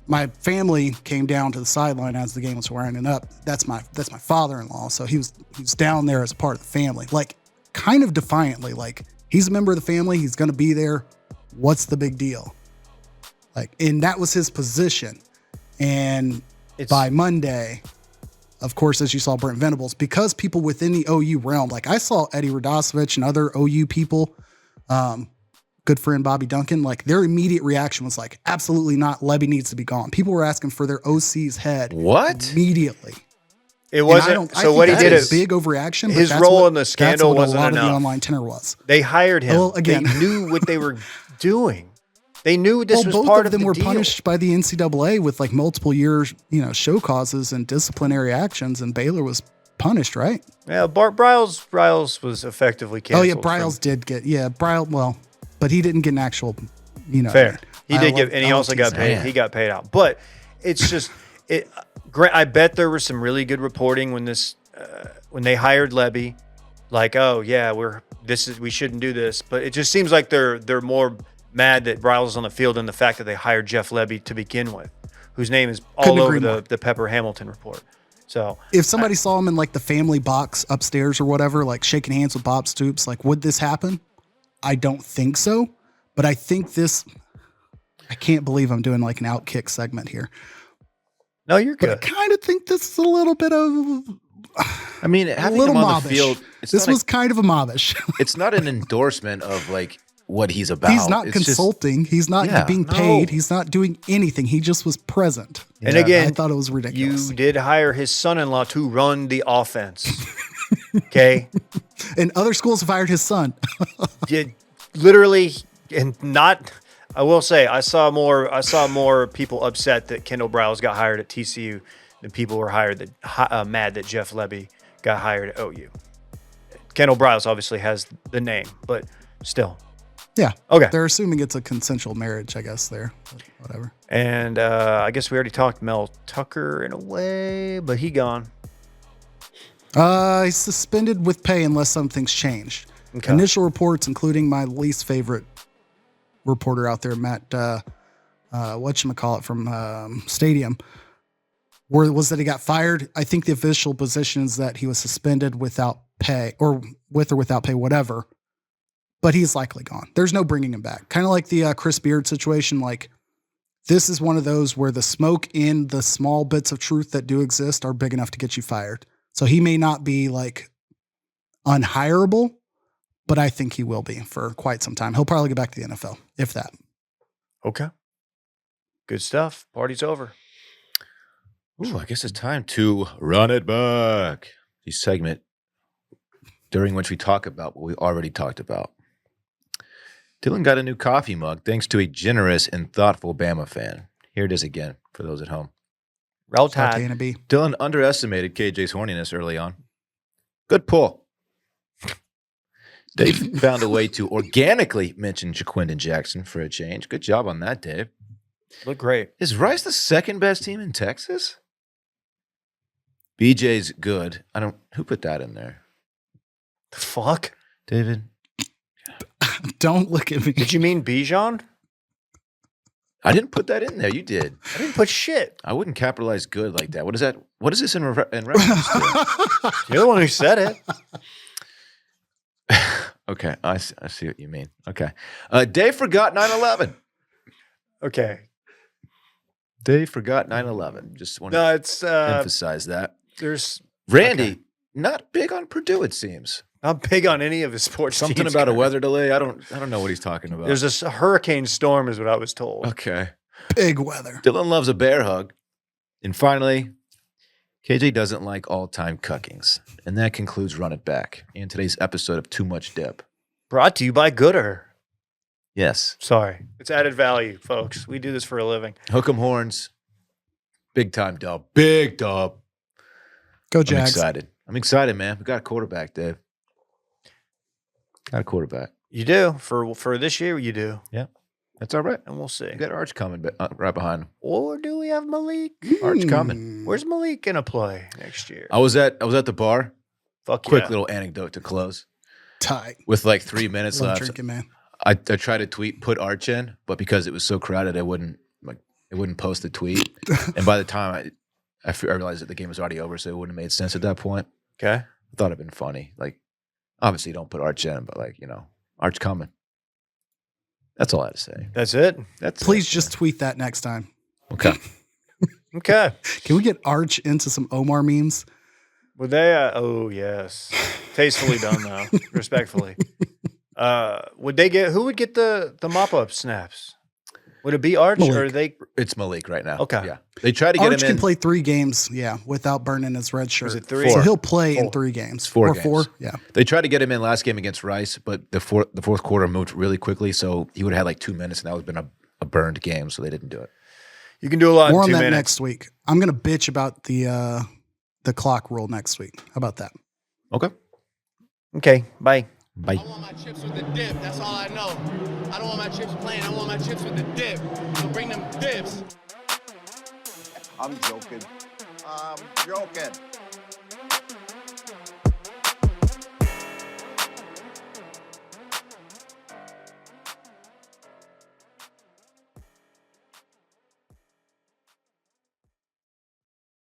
Speaker 4: my family came down to the sideline as the game was winding up. That's my father-in-law. So he was down there as a part of the family, like kind of defiantly, like he's a member of the family. He's going to be there. What's the big deal? Like, and that was his position. And by Monday, of course, as you saw Brent Venables, because people within the OU realm, like I saw Eddie Radosevich and other OU people, good friend Bobby Duncan, like their immediate reaction was like, absolutely not. Lebby needs to be gone. People were asking for their OC's head.
Speaker 3: What?
Speaker 4: Immediately.
Speaker 2: It wasn't. So what he did is
Speaker 4: big overreaction.
Speaker 2: His role in the scandal wasn't enough.
Speaker 4: A lot of the online tenor was.
Speaker 2: They hired him.
Speaker 4: Well, again,
Speaker 2: they knew what they were doing. They knew this was
Speaker 4: both
Speaker 2: part
Speaker 4: of them
Speaker 2: the
Speaker 4: were
Speaker 2: deal.
Speaker 4: punished by the NCAA with like multiple years, show causes and disciplinary actions, and Baylor was punished, right?
Speaker 2: Yeah, Briles was effectively canceled.
Speaker 4: Oh yeah, Briles did get Briles. Well, but he didn't get an actual,
Speaker 2: fair. He did get, and he also got paid. He got paid out. But it's just I bet there was some really good reporting when they hired Lebby, like, oh yeah, we shouldn't do this. But it just seems like they're more mad that Briles is on the field than the fact that they hired Jeff Lebby to begin with, whose name is all over the Pepper Hamilton report. So
Speaker 4: if somebody saw him in like the family box upstairs or whatever, like shaking hands with Bob Stoops, like would this happen? I don't think so, but I think I can't believe I'm doing like an Outkick segment here.
Speaker 2: No, you're good.
Speaker 4: But I kind of think this is a little bit of,
Speaker 3: I mean, having him on the field,
Speaker 4: this was kind of a mobbish.
Speaker 3: It's not an endorsement of like what he's about.
Speaker 4: He's not consulting. He's not being paid. He's not doing anything. He just was present.
Speaker 2: And again,
Speaker 4: I thought it was ridiculous.
Speaker 2: You did hire his son-in-law to run the offense. Okay.
Speaker 4: And other schools have hired his son.
Speaker 2: Literally, and not. I will say, I saw more people upset that Kendall Briles got hired at TCU than people were mad that Jeff Lebby got hired at OU. Kendall Briles obviously has the name, but still.
Speaker 4: Yeah.
Speaker 2: Okay.
Speaker 4: They're assuming it's a consensual marriage, I guess, there. But whatever.
Speaker 2: And I guess we already talked Mel Tucker in a way, but he gone.
Speaker 4: He's suspended with pay unless something's changed.
Speaker 2: Okay.
Speaker 4: Initial reports, including my least favorite reporter out there, Matt, whatchamacallit from Stadium, was that he got fired. I think the official position is that he was suspended without pay, or with or without pay, whatever. But he's likely gone. There's no bringing him back. Kind of like the Chris Beard situation. Like, this is one of those where the smoke in the small bits of truth that do exist are big enough to get you fired. So he may not be like unhireable, but I think he will be for quite some time. He'll probably get back to the NFL, if that.
Speaker 2: Okay. Good stuff. Party's over.
Speaker 3: Ooh, I guess it's time to run it back. The segment during which we talk about what we already talked about. Dylan got a new coffee mug thanks to a generous and thoughtful Bama fan. Here it is again for those at home.
Speaker 2: Roll
Speaker 4: Start to
Speaker 2: Tide.
Speaker 4: A B.
Speaker 3: Dylan underestimated KJ's horniness early on. Good pull. Dave found a way to organically mention Jaquindon Jackson for a change. Good job on that, Dave.
Speaker 2: Look great.
Speaker 3: Is Rice the second best team in Texas? BJ's good. Who put that in there?
Speaker 2: The fuck?
Speaker 3: David?
Speaker 4: Don't look at me.
Speaker 2: Did you mean Bijan?
Speaker 3: I didn't put that in there. You did.
Speaker 2: I didn't put shit.
Speaker 3: I wouldn't capitalize good like that. What is that? What is this in reference to?
Speaker 2: You're the one who said it.
Speaker 3: Okay, I see what you mean. Okay. Dave forgot 9/11.
Speaker 2: Okay.
Speaker 3: Dave forgot 9/11. Just want
Speaker 2: No,
Speaker 3: to
Speaker 2: it's
Speaker 3: emphasize that.
Speaker 2: there's
Speaker 3: Randy, not big on Purdue, it seems.
Speaker 2: not big on any of his sports.
Speaker 3: Something
Speaker 2: teams,
Speaker 3: about a
Speaker 2: Kurt.
Speaker 3: weather delay. I don't know what he's talking about.
Speaker 2: There's a hurricane storm, is what I was told.
Speaker 3: Okay.
Speaker 4: Big weather.
Speaker 3: Dylan loves a bear hug. And finally, KJ doesn't like all-time cuckings. And that concludes Run It Back and today's episode of Too Much Dip.
Speaker 2: Brought to you by Gooder.
Speaker 3: Yes.
Speaker 2: Sorry, it's added value, folks. We do this for a living.
Speaker 3: Hook 'em horns. Big time dub. Big dub.
Speaker 4: Go
Speaker 3: I'm
Speaker 4: Jags.
Speaker 3: excited. I'm excited, man. We got a quarterback, Dave. Got a quarterback.
Speaker 2: You do for this year. You do,
Speaker 3: That's all right.
Speaker 2: and we'll see.
Speaker 3: We got Arch coming right behind him.
Speaker 2: Or do we have Malik?
Speaker 3: Arch coming.
Speaker 2: Where's Malik gonna play next year?
Speaker 3: I was at the bar.
Speaker 2: Fuck
Speaker 3: Quick
Speaker 2: yeah.
Speaker 3: little anecdote to close.
Speaker 4: Tight.
Speaker 3: With like 3 minutes
Speaker 4: Love
Speaker 3: left,
Speaker 4: drinking, man.
Speaker 3: I tried to tweet put Arch in, but because it was so crowded, it wouldn't post the tweet. And by the time I realized that the game was already over, so it wouldn't have made sense at that point.
Speaker 2: Okay.
Speaker 3: I thought it'd been funny. Like, obviously, don't put Arch in, but like, Arch coming. That's all I had to say.
Speaker 2: That's it.
Speaker 4: Please just tweet that next time.
Speaker 3: Okay.
Speaker 2: Okay.
Speaker 4: Can we get Arch into some Omar memes?
Speaker 2: Would they? Oh yes. Tastefully done, though. Respectfully. Would they get? Who would get the mop up snaps? Would it be Arch
Speaker 4: Malik.
Speaker 2: or they?
Speaker 3: It's Malik right now.
Speaker 2: Okay.
Speaker 3: Yeah. They tried to get
Speaker 4: Arch
Speaker 3: him
Speaker 4: can
Speaker 3: in.
Speaker 4: play 3 games, without burning his red shirt.
Speaker 2: Was it 3?
Speaker 4: So
Speaker 3: 4.
Speaker 4: he'll play in
Speaker 2: 4.
Speaker 4: 3 games.
Speaker 3: Four
Speaker 4: or
Speaker 3: games.
Speaker 4: 4, yeah.
Speaker 3: They tried to get him in last game against Rice, but the fourth quarter moved really quickly, so he would have had like 2 minutes, and that would have been a burned game, so they didn't do it.
Speaker 2: You can do a lot
Speaker 4: More
Speaker 2: in
Speaker 4: on
Speaker 2: 2
Speaker 4: that
Speaker 2: minutes.
Speaker 4: next week. I'm going to bitch about the clock rule next week. How about that?
Speaker 3: Okay.
Speaker 2: Okay. Bye.
Speaker 3: Bye.
Speaker 6: I want my chips with the dip. That's all I know. I don't want my chips plain. I want my chips with the dip. So bring them dips.
Speaker 7: I'm joking. I'm joking.